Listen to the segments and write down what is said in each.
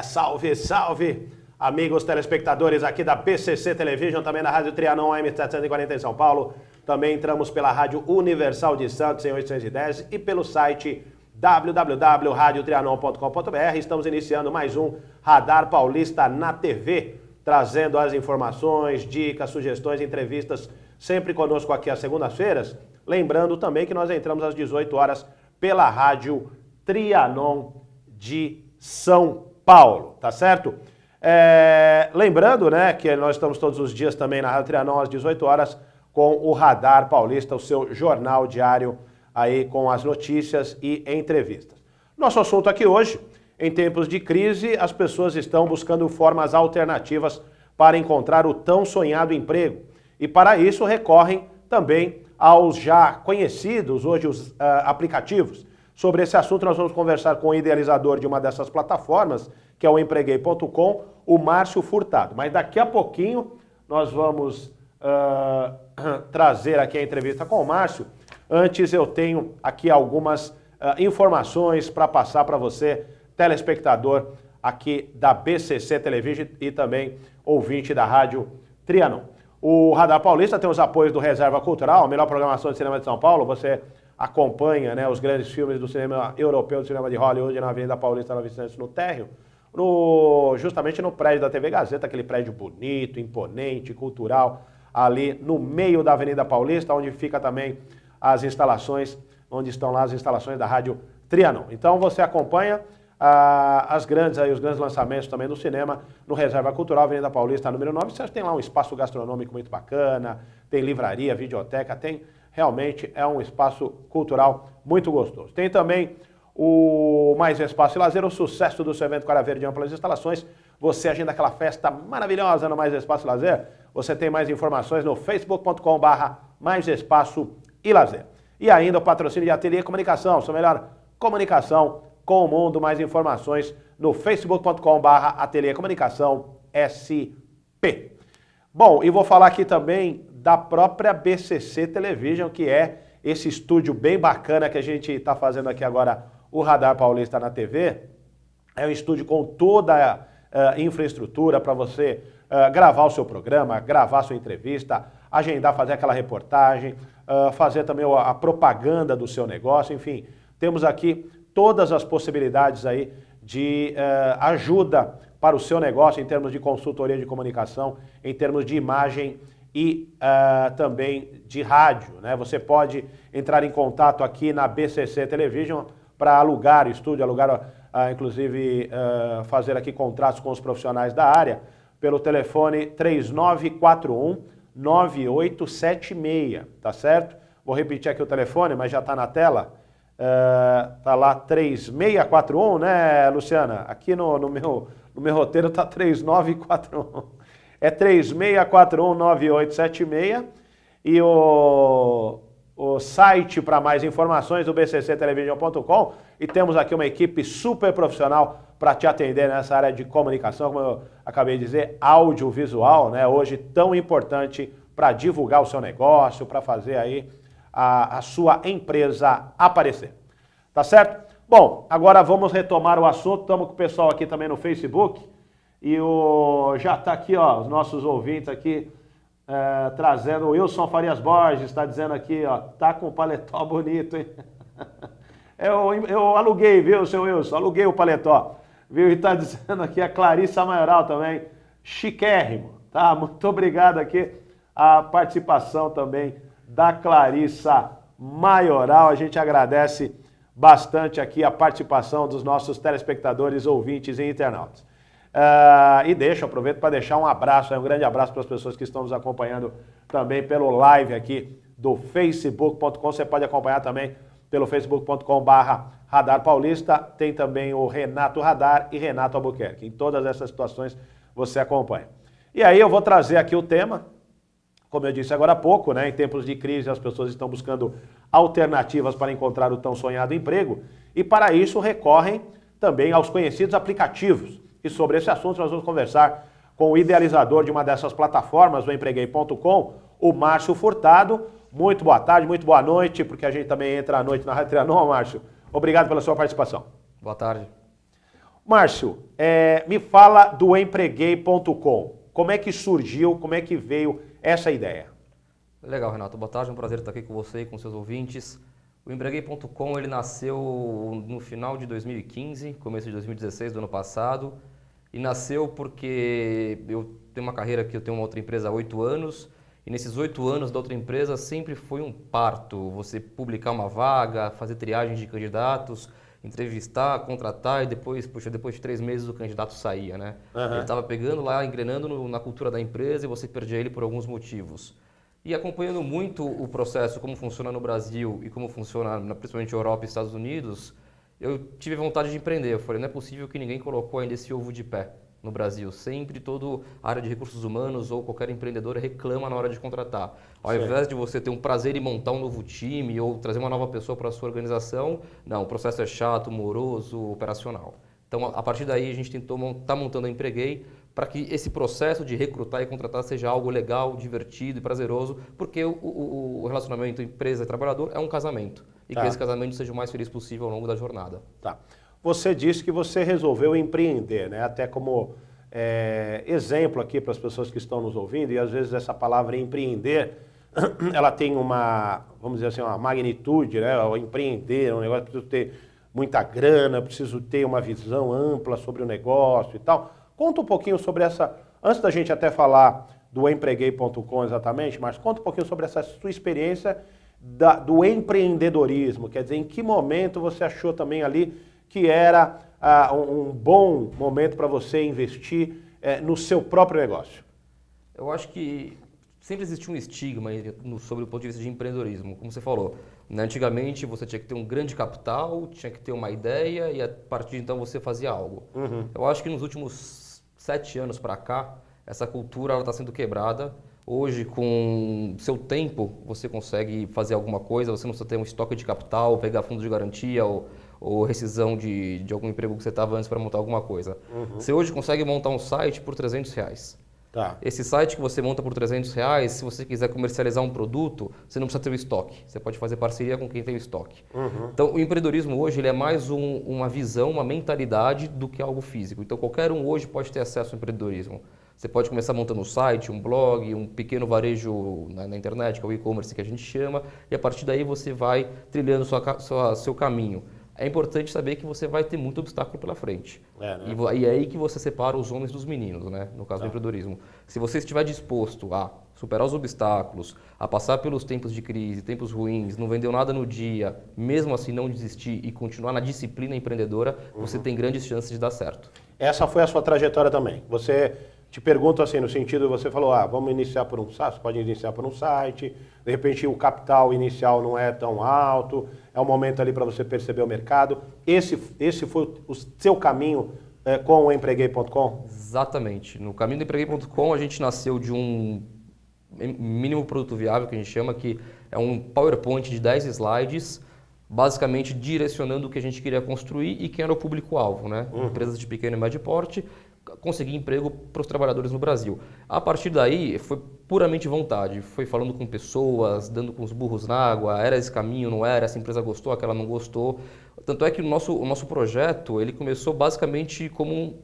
Salve, salve, amigos telespectadores aqui da BCC Television, também na Rádio Trianon AM740 em São Paulo. Também entramos pela Rádio Universal de Santos em 810 e pelo site www.radiotrianon.com.br. Estamos iniciando mais um Radar Paulista na TV, trazendo as informações, dicas, sugestões, entrevistas, sempre conosco aqui às segundas-feiras. Lembrando também que nós entramos às 18 horas pela Rádio Trianon de São Paulo, tá certo? Lembrando, né, que nós estamos todos os dias também na Rádio Trianon às 18 horas com o Radar Paulista, o seu jornal diário aí com as notícias e entrevistas. Nosso assunto aqui hoje, em tempos de crise, as pessoas estão buscando formas alternativas para encontrar o tão sonhado emprego. E para isso recorrem também aos já conhecidos, hoje os aplicativos. Sobre esse assunto nós vamos conversar com o idealizador de uma dessas plataformas, que é o Empreguei.com, o Márcio Furtado. Mas daqui a pouquinho nós vamos trazer aqui a entrevista com o Márcio. Antes eu tenho aqui algumas informações para passar para você, telespectador aqui da BCC Television e também ouvinte da Rádio Trianon. O Radar Paulista tem os apoios do Reserva Cultural, a melhor programação de cinema de São Paulo. Você acompanha, né, os grandes filmes do cinema europeu, do cinema de Hollywood, na Avenida Paulista, na Vicente, no térreo, justamente no prédio da TV Gazeta, aquele prédio bonito, imponente, cultural, ali no meio da Avenida Paulista, onde fica também as instalações, onde estão lá as instalações da Rádio Trianon. Então você acompanha os grandes lançamentos também do cinema no Reserva Cultural, Avenida Paulista, número 9. Você tem lá um espaço gastronômico muito bacana, tem livraria, videoteca, realmente é um espaço cultural muito gostoso. Tem também o Mais Espaço e Lazer, o sucesso do seu evento Cara Verde, amplas instalações. Você agenda aquela festa maravilhosa no Mais Espaço e Lazer. Você tem mais informações no facebook.com/Mais Espaço e Lazer. E ainda o patrocínio de Ateliê Comunicação, sua melhor comunicação com o mundo. Mais informações no facebook.com/Ateliê Comunicação SP. Bom, e vou falar aqui também da própria BCC Television, que é esse estúdio bem bacana que a gente está fazendo aqui agora, o Radar Paulista na TV. É um estúdio com toda a infraestrutura para você gravar o seu programa, gravar a sua entrevista, agendar, fazer aquela reportagem, fazer também a propaganda do seu negócio, enfim. Temos aqui todas as possibilidades aí de ajuda para o seu negócio em termos de consultoria de comunicação, em termos de imagem e também de rádio, né? Você pode entrar em contato aqui na BCC Television para alugar o estúdio, inclusive fazer aqui contratos com os profissionais da área, pelo telefone 3941-9876, tá certo? Vou repetir aqui o telefone, mas já está na tela. Tá lá 3641, né, Luciana? Aqui no meu roteiro tá 3941. É 3641-9876 e o site para mais informações do bcctelevision.com. E temos aqui uma equipe super profissional para te atender nessa área de comunicação, como eu acabei de dizer, audiovisual, né? Hoje tão importante para divulgar o seu negócio, para fazer aí a sua empresa aparecer. Tá certo? Bom, agora vamos retomar o assunto. Estamos com o pessoal aqui também no Facebook. E já está aqui, ó, os nossos ouvintes aqui, trazendo o Wilson Farias Borges, está dizendo aqui, ó, tá com o paletó bonito, hein? Eu aluguei, viu, seu Wilson? Aluguei o paletó, viu? E está dizendo aqui a Clarissa Maioral também, chiquérrimo, tá? Muito obrigado aqui a participação também da Clarissa Maioral. A gente agradece bastante aqui a participação dos nossos telespectadores, ouvintes e internautas. Aproveito para deixar um abraço, um grande abraço para as pessoas que estão nos acompanhando também pelo live aqui do facebook.com. Você pode acompanhar também pelo facebook.com/Radar Paulista. Tem também o Renato Radar e Renato Albuquerque. Em todas essas situações você acompanha. E aí eu vou trazer aqui o tema, como eu disse agora há pouco, né? Em tempos de crise as pessoas estão buscando alternativas para encontrar o tão sonhado emprego e para isso recorrem também aos conhecidos aplicativos. E sobre esse assunto nós vamos conversar com o idealizador de uma dessas plataformas, o Empreguei.com, o Márcio Furtado. Muito boa tarde, muito boa noite, porque a gente também entra à noite na Rádio Trianon, Márcio. Obrigado pela sua participação. Boa tarde. Márcio, me fala do Empreguei.com. Como é que surgiu, como é que veio essa ideia? Legal, Renato. Boa tarde, um prazer estar aqui com você e com seus ouvintes. O Empreguei.com ele nasceu no final de 2015, começo de 2016 do ano passado, e nasceu porque eu tenho uma carreira que eu tenho uma outra empresa há 8 anos, e nesses 8 anos da outra empresa sempre foi um parto, você publicar uma vaga, fazer triagem de candidatos, entrevistar, contratar e depois de 3 meses o candidato saía, né? Ele estava pegando lá, engrenando na cultura da empresa e você perdia ele por alguns motivos. E acompanhando muito o processo, como funciona no Brasil e como funciona principalmente na Europa e Estados Unidos, eu tive vontade de empreender. Eu falei, não é possível que ninguém colocou ainda esse ovo de pé no Brasil. Sempre toda a área de recursos humanos ou qualquer empreendedor reclama na hora de contratar. Ao invés de você ter um prazer em montar um novo time ou trazer uma nova pessoa para a sua organização, não, o processo é chato, moroso, operacional. Então, a partir daí, a gente está montando a Empreguei para que esse processo de recrutar e contratar seja algo legal, divertido e prazeroso, porque o relacionamento empresa e trabalhador é um casamento. E que esse casamento seja o mais feliz possível ao longo da jornada. Tá. Você disse que você resolveu empreender, né? Até como exemplo aqui para as pessoas que estão nos ouvindo, e às vezes essa palavra empreender, ela tem uma, vamos dizer assim, uma magnitude, né? O empreender é um negócio que precisa ter muita grana, preciso ter uma visão ampla sobre o negócio e tal. Conta um pouquinho sobre essa, antes da gente até falar do Empreguei.com exatamente, mas conta um pouquinho sobre essa sua experiência do empreendedorismo, quer dizer, em que momento você achou também ali que era um bom momento para você investir no seu próprio negócio? Eu acho que sempre existiu um estigma sobre o ponto de vista de empreendedorismo, como você falou. Antigamente você tinha que ter um grande capital, tinha que ter uma ideia e a partir de então você fazia algo. Eu acho que nos últimos 7 anos para cá, essa cultura está sendo quebrada. Hoje, com seu tempo, você consegue fazer alguma coisa, você não precisa ter um estoque de capital, pegar fundo de garantia ou rescisão de algum emprego que você estava antes para montar alguma coisa. Você hoje consegue montar um site por R$300. Tá. Esse site que você monta por R$300, se você quiser comercializar um produto, você não precisa ter o estoque. Você pode fazer parceria com quem tem o estoque. Então, o empreendedorismo hoje ele é mais uma visão, uma mentalidade do que algo físico. Então, qualquer um hoje pode ter acesso ao empreendedorismo. Você pode começar montando um site, um blog, um pequeno varejo na internet, que é o e-commerce que a gente chama, e a partir daí você vai trilhando seu caminho. É importante saber que você vai ter muito obstáculo pela frente. Né? E é aí que você separa os homens dos meninos, né? No caso do empreendedorismo. Se você estiver disposto a superar os obstáculos, a passar pelos tempos de crise, tempos ruins, não vendeu nada no dia, mesmo assim não desistir e continuar na disciplina empreendedora, você tem grandes chances de dar certo. Essa foi a sua trajetória também. Você, te pergunto assim, no sentido, você falou, vamos iniciar por um site, você pode iniciar por um site, de repente o capital inicial não é tão alto, é um momento ali para você perceber o mercado. Esse foi o seu caminho com o Empreguei.com? Exatamente. No caminho do Empreguei.com a gente nasceu de um mínimo produto viável, que a gente chama, que é um PowerPoint de 10 slides, basicamente direcionando o que a gente queria construir e quem era o público-alvo, né? Empresas de pequeno e médio porte, conseguir emprego para os trabalhadores no Brasil. A partir daí, foi puramente vontade. Foi falando com pessoas, dando com os burros na água, era esse caminho, não era, essa empresa gostou, aquela não gostou. Tanto é que o nosso projeto, ele começou basicamente como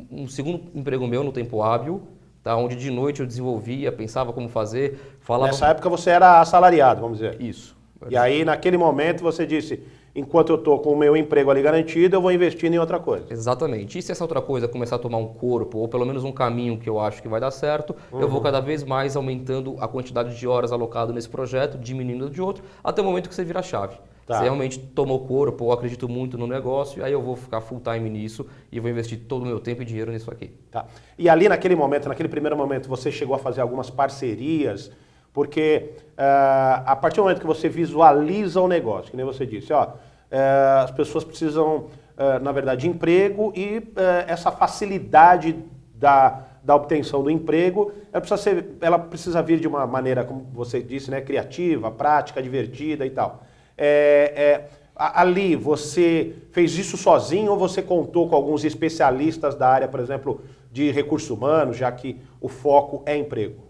um segundo emprego meu no tempo hábil, tá? Onde de noite eu desenvolvia, pensava como fazer, falava... Nessa época você era assalariado, vamos dizer. Isso. E aí, naquele momento, você disse, enquanto eu estou com o meu emprego ali garantido, eu vou investir em outra coisa. Exatamente. E se essa outra coisa começar a tomar um corpo, ou pelo menos um caminho que eu acho que vai dar certo, eu vou cada vez mais aumentando a quantidade de horas alocado nesse projeto, diminuindo de outro, até o momento que você vira a chave. Tá. Você realmente tomou corpo, ou acredito muito no negócio, aí eu vou ficar full time nisso e vou investir todo o meu tempo e dinheiro nisso aqui. Tá. E ali naquele momento, naquele primeiro momento, você chegou a fazer algumas parcerias, porque a partir do momento que você visualiza o negócio, que nem você disse, as pessoas precisam, na verdade, de emprego e essa facilidade da obtenção do emprego, ela precisa vir de uma maneira, como você disse, né, criativa, prática, divertida e tal. Ali, você fez isso sozinho ou você contou com alguns especialistas da área, por exemplo, de recursos humanos, já que o foco é emprego?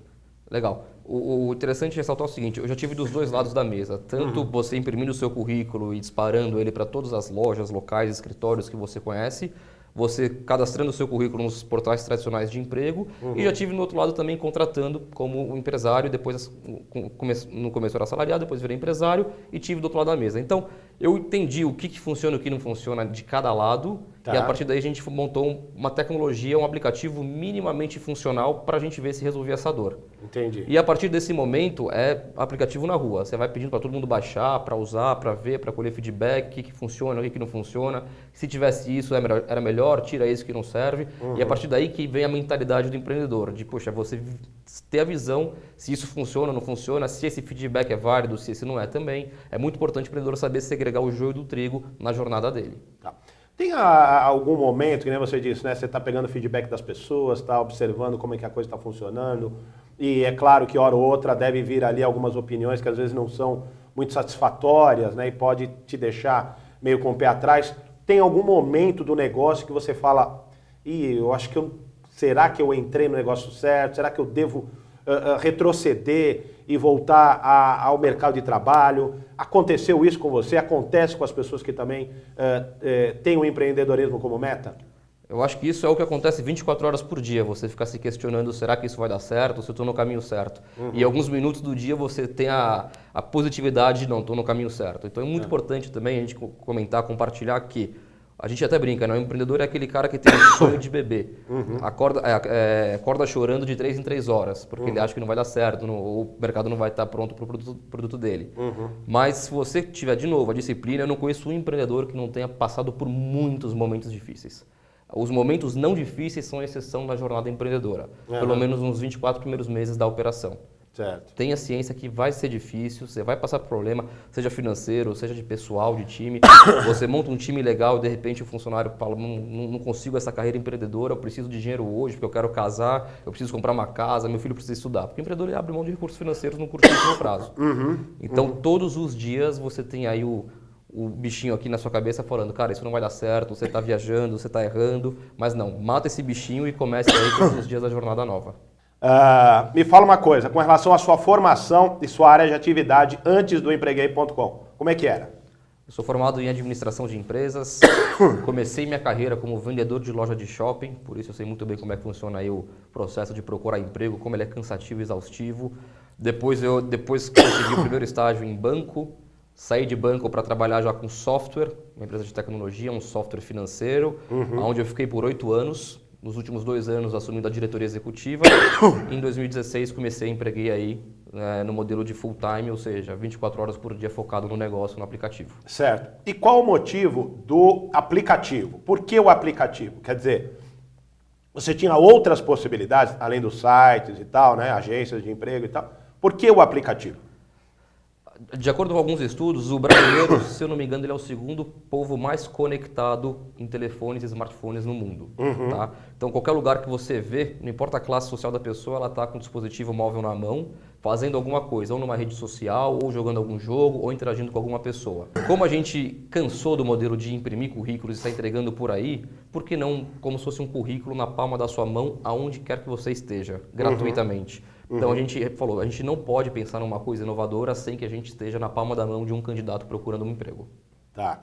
Legal. O interessante é ressaltar o seguinte, eu já tive dos dois lados da mesa, tanto você imprimindo o seu currículo e disparando ele para todas as lojas, locais, escritórios que você conhece, você cadastrando o seu currículo nos portais tradicionais de emprego, e já tive no outro lado também contratando como empresário, depois no começo era assalariado, depois virei empresário e tive do outro lado da mesa. Então, eu entendi o que funciona e o que não funciona de cada lado, e a partir daí a gente montou uma tecnologia, um aplicativo minimamente funcional para a gente ver se resolvia essa dor. Entendi. E a partir desse momento é aplicativo na rua. Você vai pedindo para todo mundo baixar, para usar, para ver, para colher feedback, o que funciona, o que não funciona. Se tivesse isso era melhor, tira isso que não serve. E a partir daí que vem a mentalidade do empreendedor, de poxa, você ter a visão se isso funciona ou não funciona, se esse feedback é válido, se esse não é também. É muito importante o empreendedor saber segregar o joio do trigo na jornada dele. Tá. Tem algum momento, que nem você disse, né? Você está pegando feedback das pessoas, está observando como é que a coisa está funcionando, e é claro que hora ou outra deve vir ali algumas opiniões que às vezes não são muito satisfatórias, né? E pode te deixar meio com o pé atrás. Tem algum momento do negócio que você fala, eu acho que será que eu entrei no negócio certo? Será que eu devo retroceder e voltar ao mercado de trabalho? Aconteceu isso com você? Acontece com as pessoas que também têm o empreendedorismo como meta? Eu acho que isso é o que acontece 24 horas por dia, você ficar se questionando, será que isso vai dar certo, se eu estou no caminho certo? E alguns minutos do dia você tem a positividade de não, estou no caminho certo. Então é muito importante também a gente comentar, compartilhar que a gente até brinca, né? O empreendedor é aquele cara que tem um sonho de beber. Acorda chorando de 3 em 3 horas, porque ele acha que não vai dar certo, o mercado não vai estar pronto para o produto dele. Mas se você tiver, de novo, a disciplina, eu não conheço um empreendedor que não tenha passado por muitos momentos difíceis. Os momentos não difíceis são a exceção na jornada empreendedora, pelo menos nos 24 primeiros meses da operação. Certo. Tenha ciência que vai ser difícil, você vai passar por problema, seja financeiro, seja de pessoal, de time. Você monta um time legal e de repente o funcionário fala, não consigo essa carreira empreendedora, eu preciso de dinheiro hoje porque eu quero casar, eu preciso comprar uma casa, meu filho precisa estudar. Porque o empreendedor ele abre mão de recursos financeiros no curtíssimo prazo. Então todos os dias você tem aí o bichinho aqui na sua cabeça falando, cara, isso não vai dar certo, você está viajando, você está errando, mas não, mata esse bichinho e comece aí todos os dias da jornada nova. Me fala uma coisa, com relação à sua formação e sua área de atividade antes do Empreguei.com, como é que era? Eu sou formado em administração de empresas, comecei minha carreira como vendedor de loja de shopping, por isso eu sei muito bem como é que funciona aí o processo de procurar emprego, como ele é cansativo e exaustivo. Depois consegui o primeiro estágio em banco, saí de banco para trabalhar já com software, uma empresa de tecnologia, um software financeiro, onde eu fiquei por 8 anos. Nos últimos 2 anos assumindo a diretoria executiva. Em 2016 empreguei aí no modelo de full time, ou seja, 24 horas por dia focado no negócio, no aplicativo. Certo. E qual o motivo do aplicativo? Por que o aplicativo? Quer dizer, você tinha outras possibilidades, além dos sites e tal, né, agências de emprego e tal. Por que o aplicativo? De acordo com alguns estudos, o brasileiro, se eu não me engano, ele é o segundo povo mais conectado em telefones e smartphones no mundo. Tá? Então, qualquer lugar que você vê, não importa a classe social da pessoa, ela está com o dispositivo móvel na mão, fazendo alguma coisa, ou numa rede social, ou jogando algum jogo, ou interagindo com alguma pessoa. Como a gente cansou do modelo de imprimir currículos e está entregando por aí, por que não como se fosse um currículo na palma da sua mão, aonde quer que você esteja, gratuitamente? Então a gente falou, a gente não pode pensar numa coisa inovadora sem que a gente esteja na palma da mão de um candidato procurando um emprego. Tá.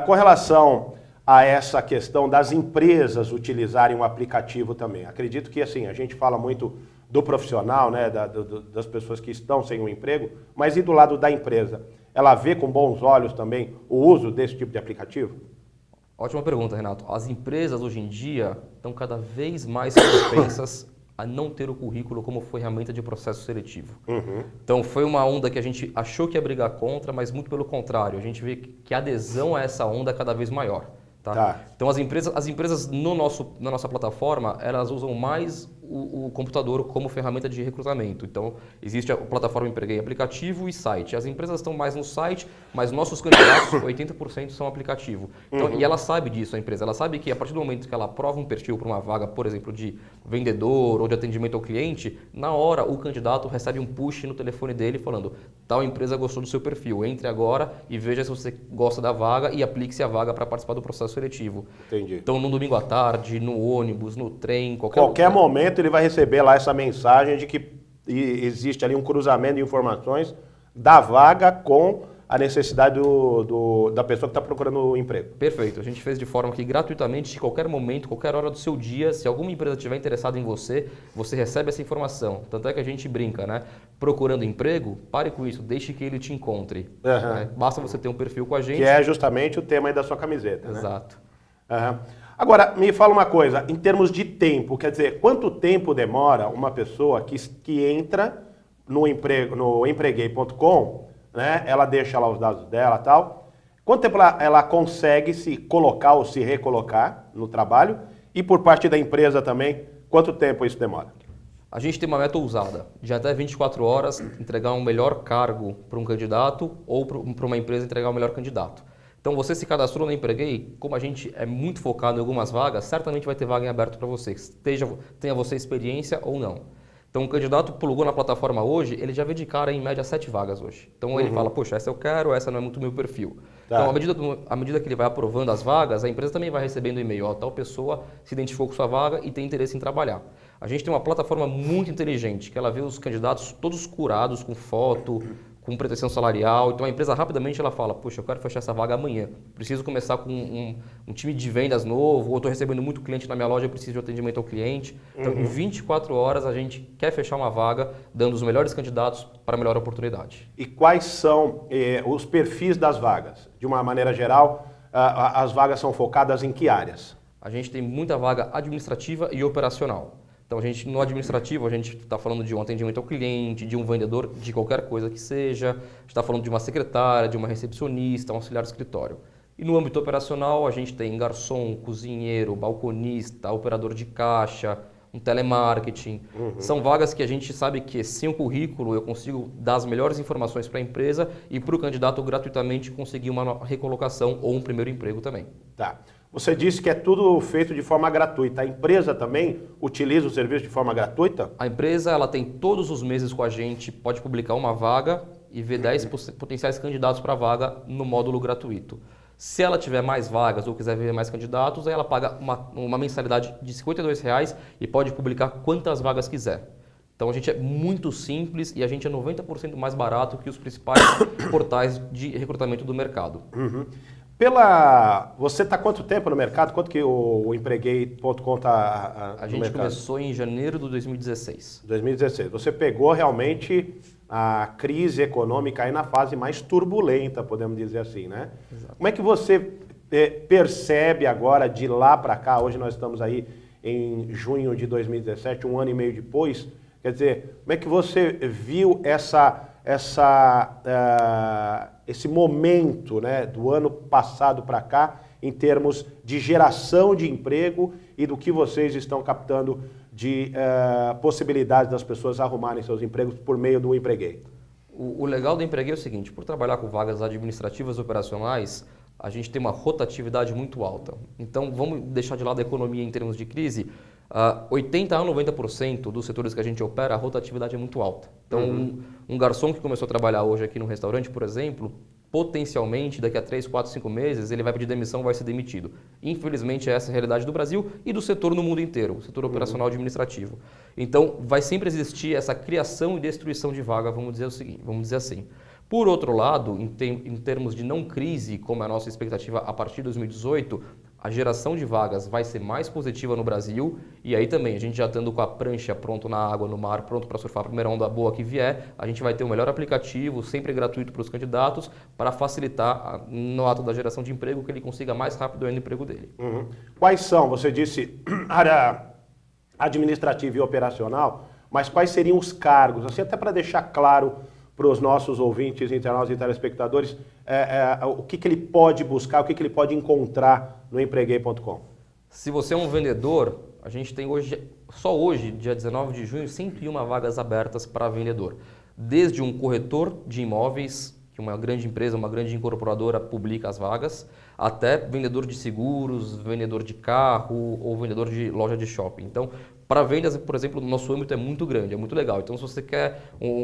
Com relação a essa questão das empresas utilizarem um aplicativo também, acredito que assim, a gente fala muito do profissional, né, das pessoas que estão sem um emprego, mas e do lado da empresa? Ela vê com bons olhos também o uso desse tipo de aplicativo? Ótima pergunta, Renato. As empresas hoje em dia estão cada vez mais propensas a não ter o currículo como ferramenta de processo seletivo. Então foi uma onda que a gente achou que ia brigar contra, mas muito pelo contrário, a gente vê que a adesão a essa onda é cada vez maior. Tá? Então as empresas na nossa plataforma, elas usam mais o computador como ferramenta de recrutamento. Então existe a plataforma Empreguei aplicativo e site. As empresas estão mais no site, mas nossos candidatos, 80% são aplicativo. Então, e ela sabe disso, a empresa. Ela sabe que a partir do momento que ela aprova um perfil para uma vaga, por exemplo, de vendedor ou de atendimento ao cliente, na hora o candidato recebe um push no telefone dele falando, tal empresa gostou do seu perfil, entre agora e veja se você gosta da vaga e aplique-se a vaga para participar do processo seletivo. Entendi. Então no domingo à tarde, no ônibus, no trem, qualquer momento ele vai receber lá essa mensagem de que existe ali um cruzamento de informações da vaga com a necessidade da pessoa que está procurando o emprego. Perfeito. A gente fez de forma que gratuitamente, de qualquer momento, qualquer hora do seu dia, se alguma empresa estiver interessada em você, você recebe essa informação. Tanto é que a gente brinca, né? Procurando emprego, pare com isso, deixe que ele te encontre. Né? Basta você ter um perfil com a gente. Que é justamente o tema aí da sua camiseta. Exato. Né? Agora, me fala uma coisa, em termos de tempo, quer dizer, quanto tempo demora uma pessoa que entra no empreguei.com, né? Ela deixa lá os dados dela e tal. Quanto tempo ela consegue se colocar ou se recolocar no trabalho? E por parte da empresa também, quanto tempo isso demora? A gente tem uma meta ousada, de até 24 horas entregar um melhor cargo para um candidato ou para uma empresa entregar um melhor candidato. Então você se cadastrou no Empreguei, como a gente é muito focado em algumas vagas, certamente vai ter vaga em aberto para você, tenha você experiência ou não. Então o candidato plugou na plataforma hoje, ele já vê de cara em média 7 vagas hoje. Então ele fala, poxa, essa eu quero, essa não é muito meu perfil. Tá. Então à medida que ele vai aprovando as vagas, a empresa também vai recebendo e-mail, tal pessoa se identificou com sua vaga e tem interesse em trabalhar. A gente tem uma plataforma muito inteligente, que ela vê os candidatos todos curados, com foto, com pretensão salarial. Então a empresa rapidamente ela fala, poxa, eu quero fechar essa vaga amanhã. Preciso começar com um time de vendas novo, ou estou recebendo muito cliente na minha loja, eu preciso de atendimento ao cliente. Então em 24 horas a gente quer fechar uma vaga, dando os melhores candidatos para a melhor oportunidade. E quais são os perfis das vagas? De uma maneira geral, as vagas são focadas em que áreas? A gente tem muita vaga administrativa e operacional. Então, no administrativo, a gente está falando de um atendimento ao cliente, de um vendedor de qualquer coisa que seja, a gente está falando de uma secretária, de uma recepcionista, um auxiliar de escritório. E no âmbito operacional, a gente tem garçom, cozinheiro, balconista, operador de caixa, um telemarketing. São vagas que a gente sabe que sem o currículo eu consigo dar as melhores informações para a empresa e para o candidato gratuitamente conseguir uma recolocação ou um primeiro emprego também. Tá. Você disse que é tudo feito de forma gratuita. A empresa também utiliza o serviço de forma gratuita? A empresa ela tem todos os meses com a gente, pode publicar uma vaga e ver 10 potenciais candidatos para a vaga no módulo gratuito. Se ela tiver mais vagas ou quiser ver mais candidatos, aí ela paga uma mensalidade de R$ 52 e pode publicar quantas vagas quiser. Então a gente é muito simples e a gente é 90% mais barato que os principais portais de recrutamento do mercado. Você está quanto tempo no mercado? Quanto que o Empreguei.com está no mercado? A gente começou em janeiro de 2016. 2016. Você pegou realmente a crise econômica aí na fase mais turbulenta, podemos dizer assim, né? Exato. Como é que você percebe agora, de lá para cá, hoje nós estamos aí em junho de 2017, um ano e meio depois, quer dizer, como é que você viu esse momento, né, do ano passado para cá, em termos de geração de emprego e do que vocês estão captando de possibilidades das pessoas arrumarem seus empregos por meio do Empreguei? O legal do Empreguei é o seguinte, por trabalhar com vagas administrativas e operacionais, a gente tem uma rotatividade muito alta. Então, vamos deixar de lado a economia em termos de crise. 80% a 90% dos setores que a gente opera, a rotatividade é muito alta. Então, um garçom que começou a trabalhar hoje aqui no restaurante, por exemplo, potencialmente, daqui a 3, 4, 5 meses, ele vai pedir demissão, vai ser demitido. Infelizmente, essa é a realidade do Brasil e do setor no mundo inteiro, o setor operacional administrativo. Então, vai sempre existir essa criação e destruição de vaga, vamos dizer assim. Por outro lado, em termos de não crise, como é a nossa expectativa a partir de 2018, a geração de vagas vai ser mais positiva no Brasil e aí também, a gente já estando com a prancha pronto na água, no mar, pronto para surfar a primeira onda boa que vier, a gente vai ter o melhor aplicativo, sempre gratuito para os candidatos, para facilitar no ato da geração de emprego que ele consiga mais rápido o emprego dele. Quais são, você disse, área administrativa e operacional, mas quais seriam os cargos? Assim, até para deixar claro para os nossos ouvintes, internautas e telespectadores, o que ele pode buscar, o que ele pode encontrar no Empreguei.com. Se você é um vendedor, a gente tem só hoje, dia 19 de junho, 101 vagas abertas para vendedor. Desde um corretor de imóveis, que uma grande empresa, uma grande incorporadora publica as vagas, até vendedor de seguros, vendedor de carro ou vendedor de loja de shopping. Então, para vendas, por exemplo, no nosso âmbito é muito grande, é muito legal. Então, se você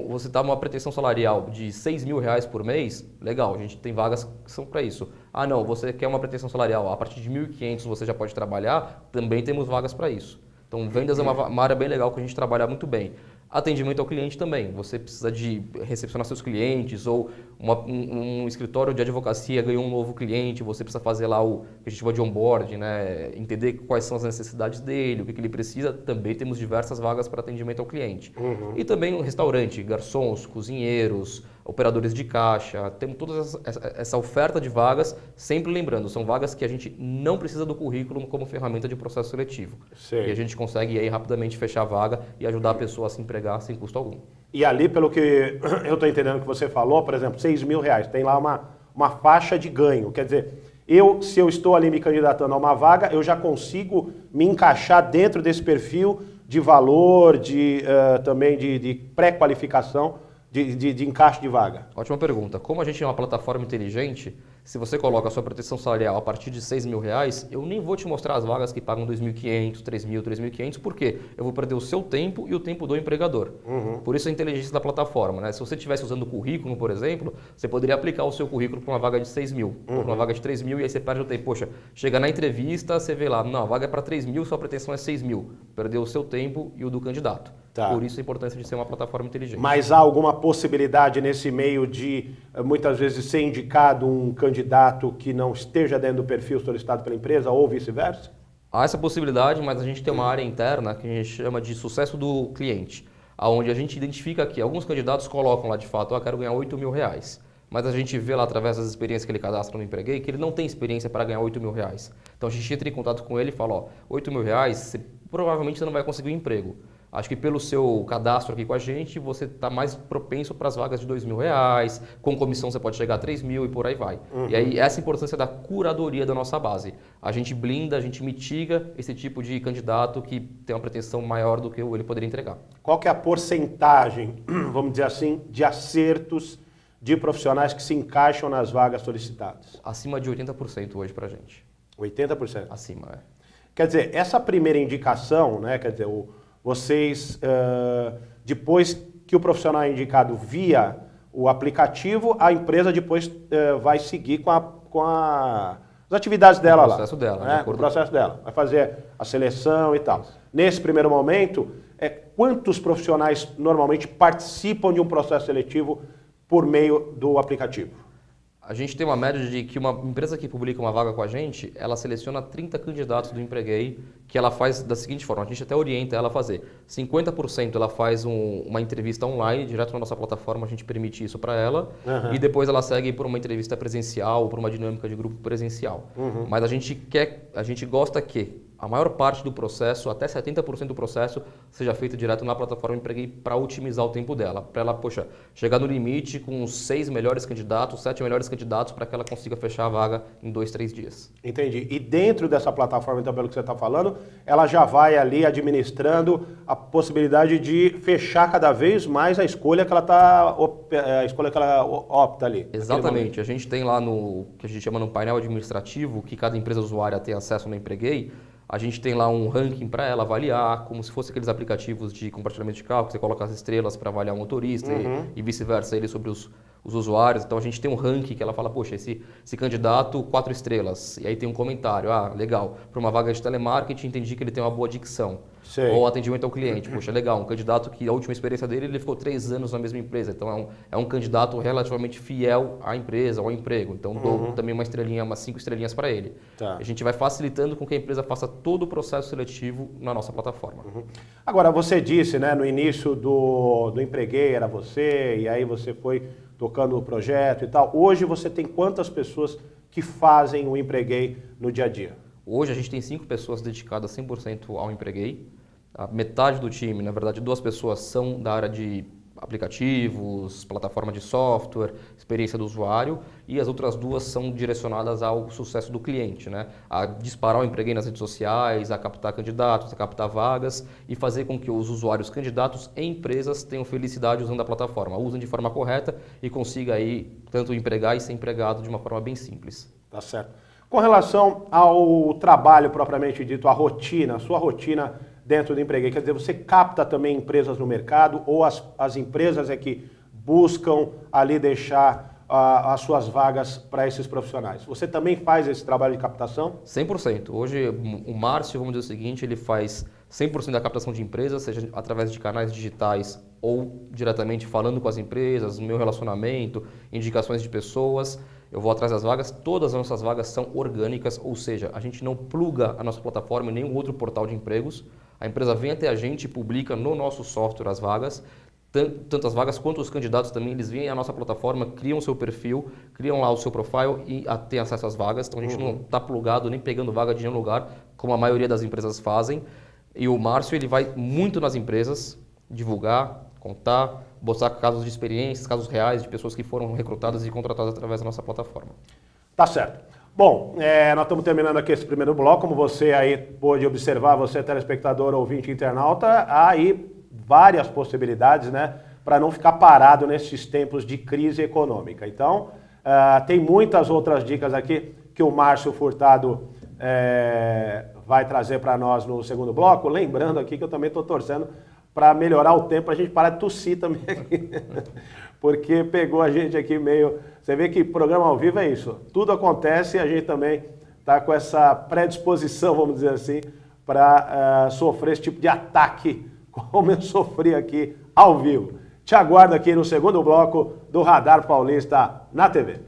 você está numa pretensão salarial de R$6.000 por mês, legal, a gente tem vagas que são para isso. Ah, não, você quer uma pretensão salarial, a partir de 1.500 você já pode trabalhar, também temos vagas para isso. Então, vendas é uma área bem legal que a gente trabalha muito bem. Atendimento ao cliente também. Você precisa de recepcionar seus clientes ou um escritório de advocacia ganhou um novo cliente, você precisa fazer lá o que a gente chama de onboarding, né? Entender quais são as necessidades dele, o que ele precisa. Também temos diversas vagas para atendimento ao cliente. E também um restaurante, garçons, cozinheiros, operadores de caixa. Temos toda essa oferta de vagas, sempre lembrando, são vagas que a gente não precisa do currículo como ferramenta de processo seletivo. Sei. E a gente consegue aí rapidamente fechar a vaga e ajudar a pessoa a se empregar sem custo algum. E ali, pelo que eu estou entendendo que você falou, por exemplo, R$6.000, tem lá uma faixa de ganho. Quer dizer, se eu estou ali me candidatando a uma vaga, eu já consigo me encaixar dentro desse perfil de valor, também de pré-qualificação, de encaixe de vaga. Ótima pergunta. Como a gente é uma plataforma inteligente, se você coloca a sua pretensão salarial a partir de R$6.000, eu nem vou te mostrar as vagas que pagam R$2.500, R$3.000, R$3.500, porque eu vou perder o seu tempo e o tempo do empregador. Por isso a inteligência da plataforma, né? Se você estivesse usando o currículo, por exemplo, você poderia aplicar o seu currículo para uma vaga de R$6.000, ou para uma vaga de R$3.000, e aí você perde o tempo. Poxa, chega na entrevista, você vê lá, não, a vaga é para R$3.000, sua pretensão é R$6.000. Perdeu o seu tempo e o do candidato. Tá. Por isso a importância de ser uma plataforma inteligente. Mas há alguma possibilidade nesse meio de, muitas vezes, ser indicado um candidato que não esteja dentro do perfil solicitado pela empresa ou vice-versa? Há essa possibilidade, mas a gente tem uma área interna que a gente chama de sucesso do cliente, onde a gente identifica que alguns candidatos colocam lá de fato, quero ganhar R$8.000. Mas a gente vê lá através das experiências que ele cadastra no Empreguei que ele não tem experiência para ganhar R$8.000. Então a gente entra em contato com ele e fala, R$8.000, você provavelmente não vai conseguir um emprego. Acho que pelo seu cadastro aqui com a gente, você está mais propenso para as vagas de R$2.000, com comissão você pode chegar a R$3.000 e por aí vai. E aí essa importância da curadoria da nossa base. A gente blinda, a gente mitiga esse tipo de candidato que tem uma pretensão maior do que ele poderia entregar. Qual que é a porcentagem, vamos dizer assim, de acertos de profissionais que se encaixam nas vagas solicitadas? Acima de 80% hoje para a gente. 80%? Acima, é. Quer dizer, essa primeira indicação, né, quer dizer, vocês, depois que o profissional é indicado via o aplicativo, a empresa depois vai seguir com as atividades dela lá. O processo dela, né? O processo dela. Vai fazer a seleção e tal. Nesse primeiro momento, quantos profissionais normalmente participam de um processo seletivo por meio do aplicativo? A gente tem uma média de que uma empresa que publica uma vaga com a gente, ela seleciona 30 candidatos do Empreguei, que ela faz da seguinte forma, a gente até orienta ela a fazer. 50% ela faz uma entrevista online, direto na nossa plataforma, a gente permite isso para ela, e depois ela segue por uma entrevista presencial, por uma dinâmica de grupo presencial. Mas a gente gosta que a maior parte do processo, até 70% do processo, seja feito direto na plataforma Empreguei para otimizar o tempo dela. Para ela, chegar no limite com os 6 melhores candidatos, 7 melhores candidatos, para que ela consiga fechar a vaga em 2, 3 dias. Entendi. E dentro dessa plataforma, então, pelo que você está falando, ela já vai ali administrando a possibilidade de fechar cada vez mais a escolha que ela opta ali. Exatamente. A gente tem lá no que a gente chama no painel administrativo, que cada empresa usuária tem acesso no Empreguei. A gente tem lá um ranking para ela avaliar, como se fosse aqueles aplicativos de compartilhamento de carro, que você coloca as estrelas para avaliar o motorista e vice-versa, ele sobre os usuários. Então a gente tem um ranking que ela fala, poxa, esse candidato 4 estrelas. E aí tem um comentário, legal, para uma vaga de telemarketing entendi que ele tem uma boa dicção. Sei. Ou atendimento ao cliente, poxa, legal, um candidato que a última experiência dele, ele ficou 3 anos na mesma empresa. Então é um candidato relativamente fiel à empresa, ao emprego. Então dou também uma estrelinha, umas 5 estrelinhas para ele. Tá. A gente vai facilitando com que a empresa faça todo o processo seletivo na nossa plataforma. Agora, você disse, né, no início do Empreguei, era você, e aí você foi tocando o projeto e tal. Hoje você tem quantas pessoas que fazem o Empreguei no dia a dia? Hoje a gente tem 5 pessoas dedicadas 100% ao Empreguei. A metade do time, na verdade 2 pessoas são da área de aplicativos, plataforma de software, experiência do usuário, e as outras 2 são direcionadas ao sucesso do cliente, né? A disparar o Empreguei nas redes sociais, a captar candidatos, a captar vagas e fazer com que os usuários candidatos e empresas tenham felicidade usando a plataforma, usem de forma correta e consiga aí tanto empregar e ser empregado de uma forma bem simples. Tá certo. Com relação ao trabalho propriamente dito, a rotina, a sua rotina dentro do Empreguei, quer dizer, você capta também empresas no mercado ou as empresas que buscam ali deixar as suas vagas para esses profissionais? Você também faz esse trabalho de captação? 100%. Hoje o Márcio, vamos dizer o seguinte, ele faz 100% da captação de empresas, seja através de canais digitais ou diretamente falando com as empresas, meu relacionamento, indicações de pessoas. Eu vou atrás das vagas, todas as nossas vagas são orgânicas, ou seja, a gente não pluga a nossa plataforma em nenhum outro portal de empregos. A empresa vem até a gente e publica no nosso software as vagas, tanto as vagas quanto os candidatos também, eles vêm à nossa plataforma, criam o seu perfil, criam lá o seu profile e têm acesso às vagas. Então a gente não está plugado nem pegando vaga de nenhum lugar, como a maioria das empresas fazem. E o Márcio, ele vai muito nas empresas divulgar, contar, mostrar casos de experiências, casos reais de pessoas que foram recrutadas e contratadas através da nossa plataforma. Tá certo. Bom, nós estamos terminando aqui esse primeiro bloco. Como você aí pôde observar, você telespectador, ouvinte, internauta, há aí várias possibilidades, né, para não ficar parado nesses tempos de crise econômica. Então, tem muitas outras dicas aqui que o Márcio Furtado vai trazer para nós no segundo bloco. Lembrando aqui que eu também estou torcendo para melhorar o tempo, a gente parar de tossir também aqui, porque pegou a gente aqui meio... Você vê que programa ao vivo é isso, tudo acontece e a gente também está com essa predisposição, vamos dizer assim, para sofrer esse tipo de ataque, como eu sofri aqui ao vivo. Te aguardo aqui no segundo bloco do Radar Paulista na TV.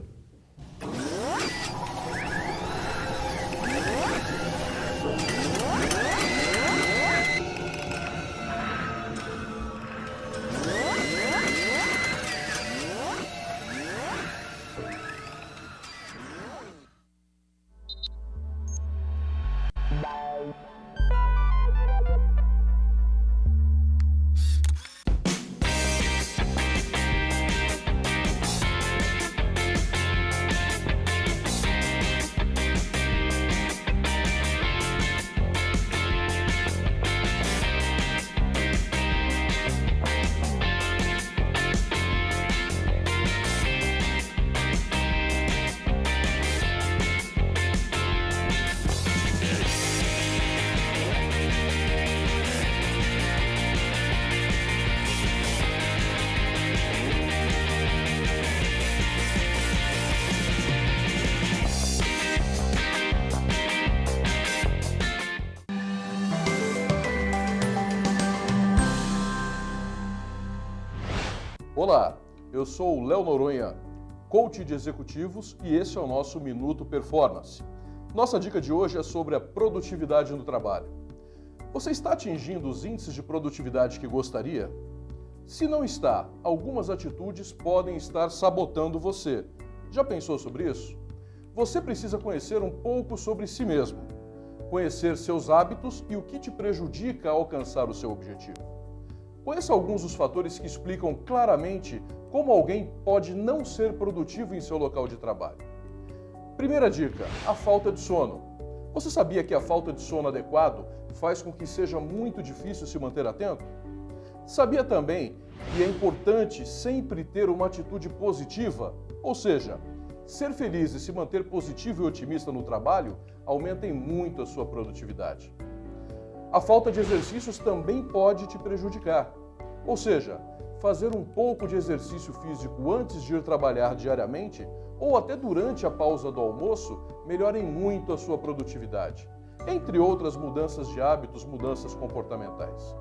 Olá, eu sou o Léo Noronha, coach de executivos, e esse é o nosso Minuto Performance. Nossa dica de hoje é sobre a produtividade no trabalho. Você está atingindo os índices de produtividade que gostaria? Se não está, algumas atitudes podem estar sabotando você. Já pensou sobre isso? Você precisa conhecer um pouco sobre si mesmo, conhecer seus hábitos e o que te prejudica a alcançar o seu objetivo. Conheça alguns dos fatores que explicam claramente como alguém pode não ser produtivo em seu local de trabalho. Primeira dica, a falta de sono. Você sabia que a falta de sono adequado faz com que seja muito difícil se manter atento? Sabia também que é importante sempre ter uma atitude positiva? Ou seja, ser feliz e se manter positivo e otimista no trabalho aumentem muito a sua produtividade. A falta de exercícios também pode te prejudicar. Ou seja, fazer um pouco de exercício físico antes de ir trabalhar diariamente ou até durante a pausa do almoço melhorem muito a sua produtividade. Entre outras mudanças de hábitos, mudanças comportamentais.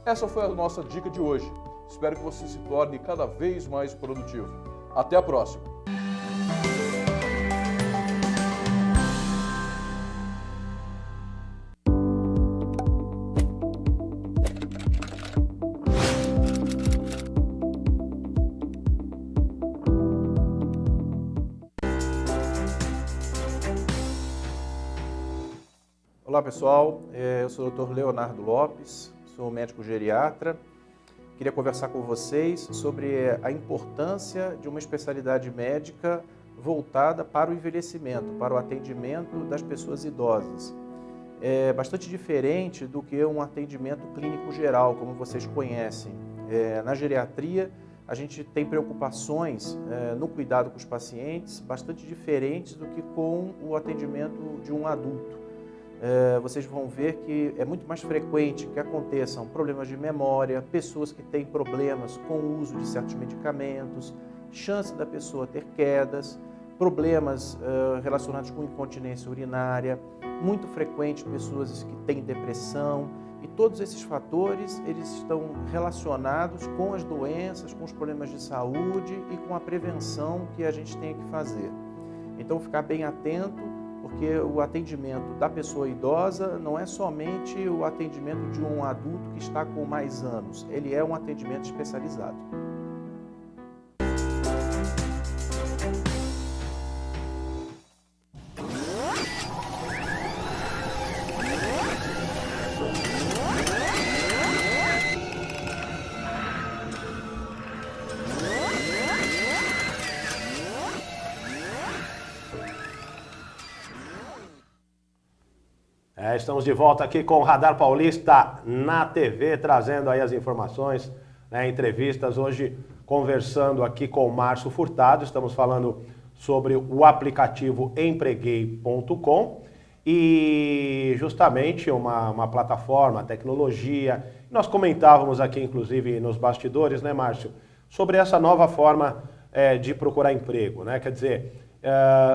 Essa foi a nossa dica de hoje. Espero que você se torne cada vez mais produtivo. Até a próxima! Olá pessoal, eu sou o Dr. Leonardo Lopes, sou médico geriatra. Queria conversar com vocês sobre a importância de uma especialidade médica voltada para o envelhecimento, para o atendimento das pessoas idosas. É bastante diferente do que um atendimento clínico geral, como vocês conhecem. Na geriatria, a gente tem preocupações no cuidado com os pacientes bastante diferentes do que com o atendimento de um adulto. Vocês vão ver que é muito mais frequente que aconteçam problemas de memória, pessoas que têm problemas com o uso de certos medicamentos, chance da pessoa ter quedas, problemas relacionados com incontinência urinária, muito frequente pessoas que têm depressão, e todos esses fatores eles estão relacionados com as doenças, com os problemas de saúde e com a prevenção que a gente tem que fazer. Então ficar bem atento, porque o atendimento da pessoa idosa não é somente o atendimento de um adulto que está com mais anos, ele é um atendimento especializado. Estamos de volta aqui com o Radar Paulista na TV, trazendo aí as informações, entrevistas. Hoje conversando aqui com o Márcio Furtado, estamos falando sobre o aplicativo Empreguei.com e justamente uma plataforma, tecnologia. Nós comentávamos aqui, inclusive, nos bastidores, né, Márcio, sobre essa nova forma de procurar emprego, né? Quer dizer,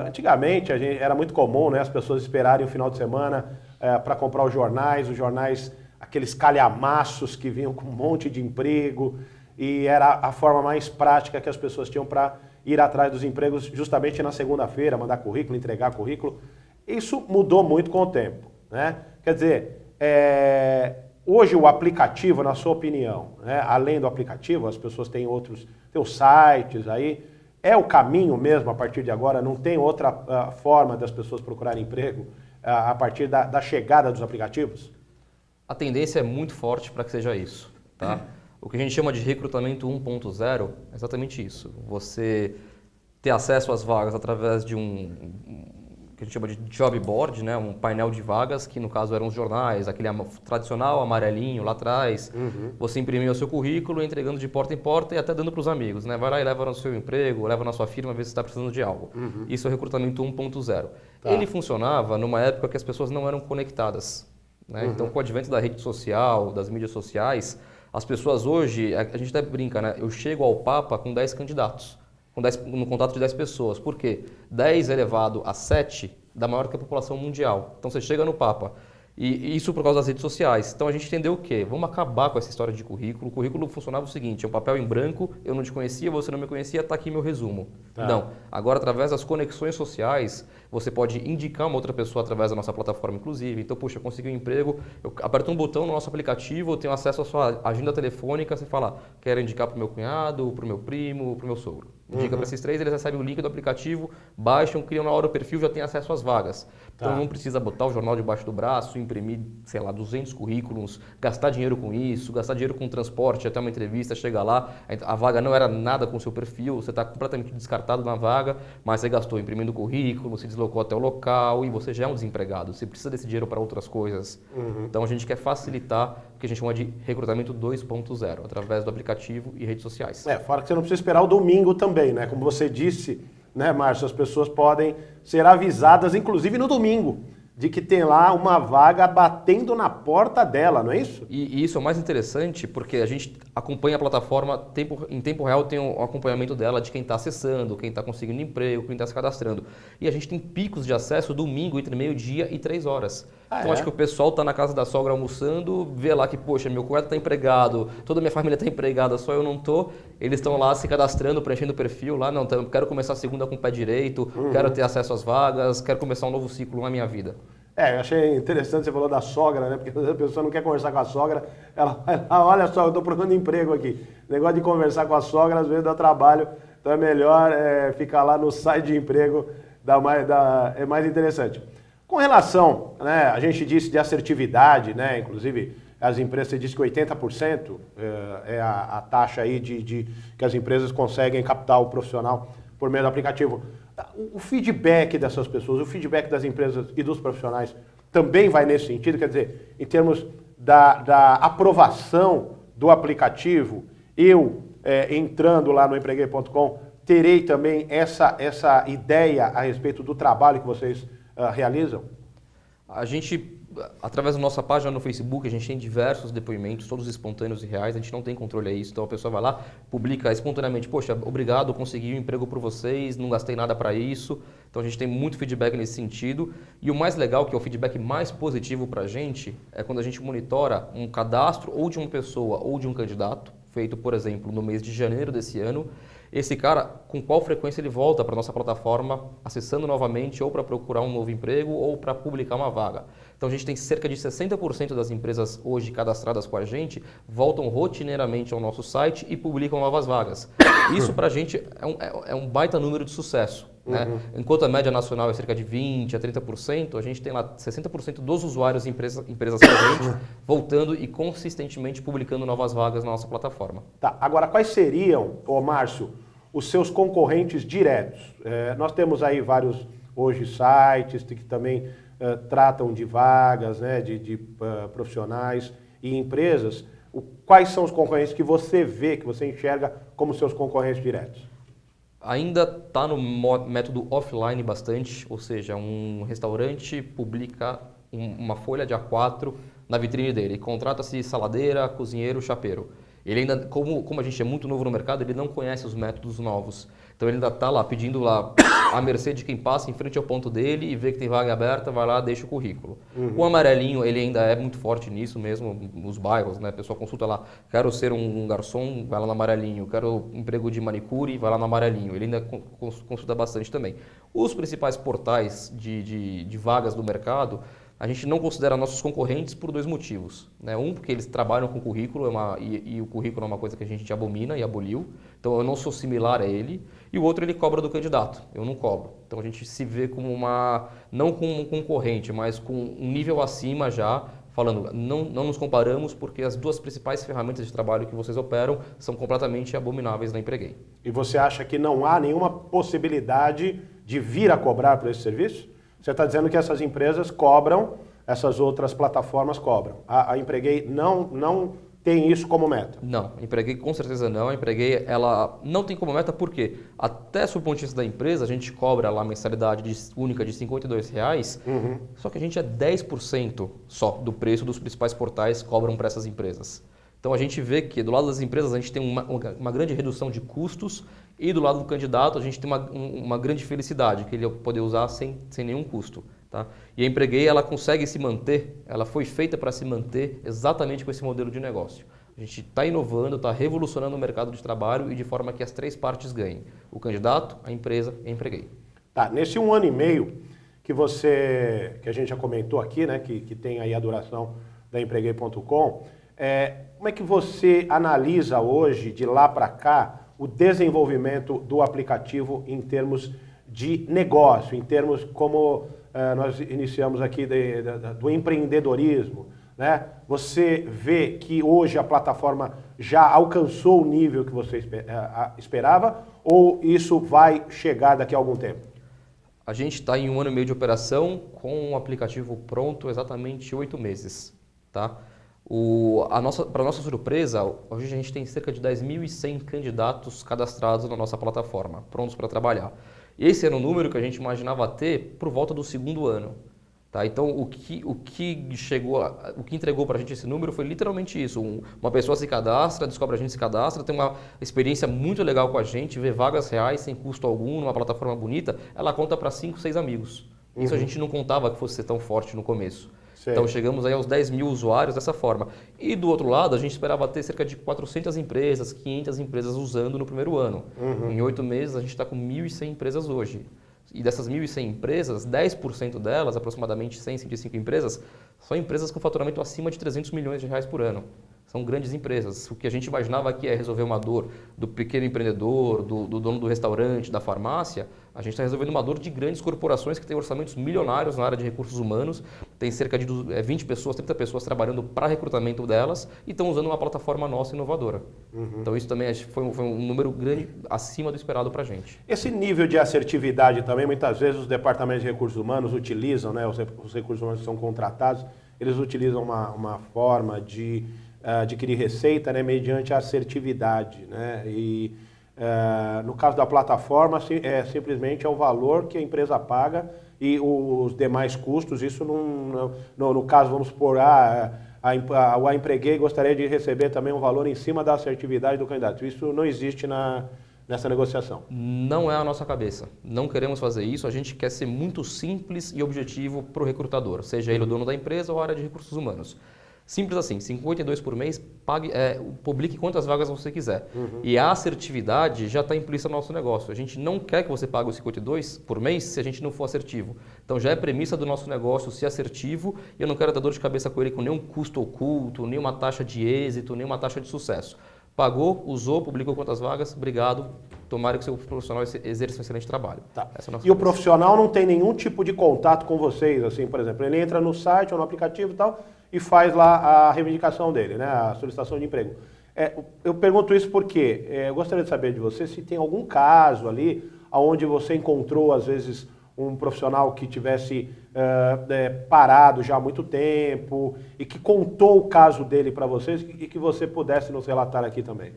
antigamente era muito comum, né, as pessoas esperarem o final de semana para comprar os jornais, aqueles calhamaços que vinham com um monte de emprego, e era a forma mais prática que as pessoas tinham para ir atrás dos empregos justamente na segunda-feira, mandar currículo, entregar currículo. Isso mudou muito com o tempo, né? Quer dizer, hoje o aplicativo, na sua opinião, né, além do aplicativo, as pessoas têm os sites aí, é o caminho mesmo a partir de agora? Não tem outra forma das pessoas procurarem emprego a partir da chegada dos aplicativos? A tendência é muito forte para que seja isso, tá? O que a gente chama de recrutamento 1.0 é exatamente isso. Você ter acesso às vagas através de que a gente chama de job board, né? Um painel de vagas, que no caso eram os jornais, aquele tradicional amarelinho lá atrás. Você imprimia o seu currículo, entregando de porta em porta e até dando para os amigos, né? Vai lá e leva no seu emprego, leva na sua firma, vê se está precisando de algo. Isso é o recrutamento 1.0. Tá. Ele funcionava numa época que as pessoas não eram conectadas, né? Então, com o advento da rede social, das mídias sociais, as pessoas hoje, a gente até brinca, né? Eu chego ao Papa com 10 candidatos. No contato de 10 pessoas. Por quê? 10 elevado a 7 dá maior que a população mundial. Então você chega no Papa. E isso por causa das redes sociais. Então a gente entendeu o quê? Vamos acabar com essa história de currículo. O currículo funcionava o seguinte, é um papel em branco, eu não te conhecia, você não me conhecia, está aqui meu resumo. Tá. Não. Agora, através das conexões sociais, você pode indicar uma outra pessoa através da nossa plataforma, inclusive. Então, puxa, eu consegui um emprego, eu aperto um botão no nosso aplicativo, eu tenho acesso à sua agenda telefônica, você fala, quero indicar para o meu cunhado, para o meu primo, para o meu sogro. Indica para esses 3, eles recebem o link do aplicativo, baixam, criam na hora o perfil, já tem acesso às vagas. Então não precisa botar o jornal debaixo do braço, imprimir, sei lá, 200 currículos, gastar dinheiro com isso, gastar dinheiro com transporte até uma entrevista, chega lá, a vaga não era nada com o seu perfil, você está completamente descartado na vaga, mas você gastou imprimindo currículo, se deslocou até o local e você já é um desempregado, você precisa desse dinheiro para outras coisas. Então a gente quer facilitar o que a gente chama de recrutamento 2.0, através do aplicativo e redes sociais. Fora que você não precisa esperar o domingo também, né? Como você disse, né, Márcio, as pessoas podem ser avisadas, inclusive no domingo, de que tem lá uma vaga batendo na porta dela, não é isso? E isso é o mais interessante porque a gente acompanha a plataforma em tempo real, tem o acompanhamento dela de quem está acessando, quem está conseguindo emprego, quem está se cadastrando. E a gente tem picos de acesso domingo entre meio-dia e 3 horas. Então acho que o pessoal está na casa da sogra almoçando, vê lá que, poxa, meu cunhado está empregado, toda a minha família está empregada, só eu não estou. Eles estão lá se cadastrando, preenchendo o perfil lá, não, quero começar a segunda com o pé direito, quero ter acesso às vagas, quero começar um novo ciclo na minha vida. Eu achei interessante você falou da sogra, né? Porque a pessoa não quer conversar com a sogra, ela vai lá, olha só, eu estou procurando emprego aqui. O negócio de conversar com a sogra às vezes dá trabalho, então é melhor ficar lá no site de emprego, é mais interessante. Com relação, né, a gente disse de assertividade, né? Inclusive as empresas, você disse que 80% é a taxa aí que as empresas conseguem captar o profissional por meio do aplicativo. O feedback dessas pessoas, o feedback das empresas e dos profissionais também vai nesse sentido? Quer dizer, em termos da aprovação do aplicativo, entrando lá no Empreguei.com, terei também essa ideia a respeito do trabalho que vocês realizam? A gente através da nossa página no Facebook, a gente tem diversos depoimentos, todos espontâneos e reais, a gente não tem controle a isso, então a pessoa vai lá, publica espontaneamente, poxa, obrigado, consegui um emprego por vocês, não gastei nada para isso, então a gente tem muito feedback nesse sentido, e o mais legal, que é o feedback mais positivo para a gente, é quando a gente monitora um cadastro ou de uma pessoa ou de um candidato, feito, por exemplo, no mês de janeiro desse ano. Esse cara, com qual frequência ele volta para a nossa plataforma, acessando novamente ou para procurar um novo emprego ou para publicar uma vaga. Então a gente tem cerca de 60% das empresas hoje cadastradas com a gente voltam rotineiramente ao nosso site e publicam novas vagas. Isso para a gente é um baita número de sucesso. Né? Enquanto a média nacional é cerca de 20% a 30%, a gente tem lá 60% dos usuários e empresas com a gente voltando e consistentemente publicando novas vagas na nossa plataforma. Tá, agora quais seriam, Márcio, os seus concorrentes diretos? Nós temos aí vários hoje sites que também tratam de vagas, né, de profissionais e empresas. Quais são os concorrentes que você vê, que você enxerga como seus concorrentes diretos? Ainda está no método offline bastante, ou seja, um restaurante publica uma folha de A4 na vitrine dele, contrata-se saladeira, cozinheiro, chapeiro. Ele ainda, como a gente é muito novo no mercado, ele não conhece os métodos novos. Então ele ainda está lá pedindo lá à mercê de quem passa em frente ao ponto dele e vê que tem vaga aberta, vai lá, deixa o currículo. O amarelinho, ele ainda é muito forte nisso mesmo, nos bairros, né? A pessoa consulta lá, quero ser um garçom, vai lá no amarelinho, quero emprego de manicure, vai lá no amarelinho. Ele ainda consulta bastante também. Os principais portais de vagas do mercado, a gente não considera nossos concorrentes por dois motivos. Né? Um, porque eles trabalham com currículo e o currículo é uma coisa que a gente abomina e aboliu, então eu não sou similar a ele. E o outro, ele cobra do candidato, eu não cobro. Então a gente se vê como não como um concorrente, mas com um nível acima já, falando, não nos comparamos porque as duas principais ferramentas de trabalho que vocês operam são completamente abomináveis na Empreguei. E você acha que não há nenhuma possibilidade de vir a cobrar por esse serviço? Você está dizendo que essas empresas cobram, essas outras plataformas cobram. A Empreguei não tem isso como meta? Não, a Empreguei com certeza não. A Empreguei, ela não tem como meta porque, até sob o ponto de vista da empresa, a gente cobra lá a mensalidade única de R$ 52,00, só que a gente é 10% só do preço dos principais portais que cobram para essas empresas. Então a gente vê que do lado das empresas a gente tem uma grande redução de custos e do lado do candidato a gente tem uma grande felicidade, que ele poder usar sem nenhum custo. Tá? E a Empreguei, ela consegue se manter, ela foi feita para se manter exatamente com esse modelo de negócio. A gente está inovando, está revolucionando o mercado de trabalho e de forma que as três partes ganhem. O candidato, a empresa e a Empreguei. Tá, nesse 1 ano e meio que a gente já comentou aqui, né, que tem aí a duração da Empreguei.com, como é que você analisa hoje, de lá para cá, o desenvolvimento do aplicativo em termos de negócio, em termos como nós iniciamos aqui do empreendedorismo, né? Você vê que hoje a plataforma já alcançou o nível que você esperava ou isso vai chegar daqui a algum tempo? A gente está em 1 ano e meio de operação com o aplicativo pronto exatamente 8 meses. Tá? Para nossa surpresa, hoje a gente tem cerca de 10.100 candidatos cadastrados na nossa plataforma, prontos para trabalhar. Esse era um número que a gente imaginava ter por volta do 2º ano. Tá? Então, o que entregou para a gente esse número foi literalmente isso. Uma pessoa se cadastra, descobre a gente se cadastra, tem uma experiência muito legal com a gente, vê vagas reais sem custo algum, numa plataforma bonita, ela conta para 5, 6 amigos. Isso a gente não contava que fosse ser tão forte no começo. Então chegamos aí aos 10.000 usuários dessa forma. E do outro lado, a gente esperava ter cerca de 400 empresas, 500 empresas usando no primeiro ano. Em 8 meses, a gente está com 1.100 empresas hoje. E dessas 1.100 empresas, 10% delas, aproximadamente 100, 105 empresas, são empresas com faturamento acima de 300 milhões de reais por ano. São grandes empresas. O que a gente imaginava que é resolver uma dor do pequeno empreendedor, do dono do restaurante, da farmácia, a gente está resolvendo uma dor de grandes corporações que têm orçamentos milionários na área de recursos humanos, tem cerca de 20 pessoas, 30 pessoas trabalhando para recrutamento delas e estão usando uma plataforma nossa inovadora. Então isso também foi um número grande acima do esperado para a gente. Esse nível de assertividade também, muitas vezes os departamentos de recursos humanos utilizam, né, os recursos humanos que são contratados, eles utilizam uma forma de adquirir receita, né, mediante a assertividade, né? No caso da plataforma, simplesmente é o valor que a empresa paga e os demais custos, isso no caso, vamos supor, o empreguei gostaria de receber também um valor em cima da assertividade do candidato. Isso não existe nessa negociação. Não é a nossa cabeça. Não queremos fazer isso. A gente quer ser muito simples e objetivo para o recrutador, seja ele o dono da empresa ou a área de recursos humanos. Simples assim, 52 por mês, publique quantas vagas você quiser. E a assertividade já está implícita no nosso negócio. A gente não quer que você pague os 52 por mês se a gente não for assertivo. Então já é premissa do nosso negócio ser assertivo e eu não quero dar dor de cabeça com ele com nenhum custo oculto, nenhuma taxa de êxito, nenhuma taxa de sucesso. Pagou, usou, publicou quantas vagas, obrigado. Tomara que o seu profissional exerça um excelente trabalho. Tá. E o profissional não tem nenhum tipo de contato com vocês, assim, por exemplo, ele entra no site ou no aplicativo e tal e faz lá a reivindicação dele, né, a solicitação de emprego. Eu pergunto isso porque eu gostaria de saber de você se tem algum caso ali onde você encontrou, às vezes, um profissional que tivesse parado já há muito tempo e que contou o caso dele para vocês e que você pudesse nos relatar aqui também.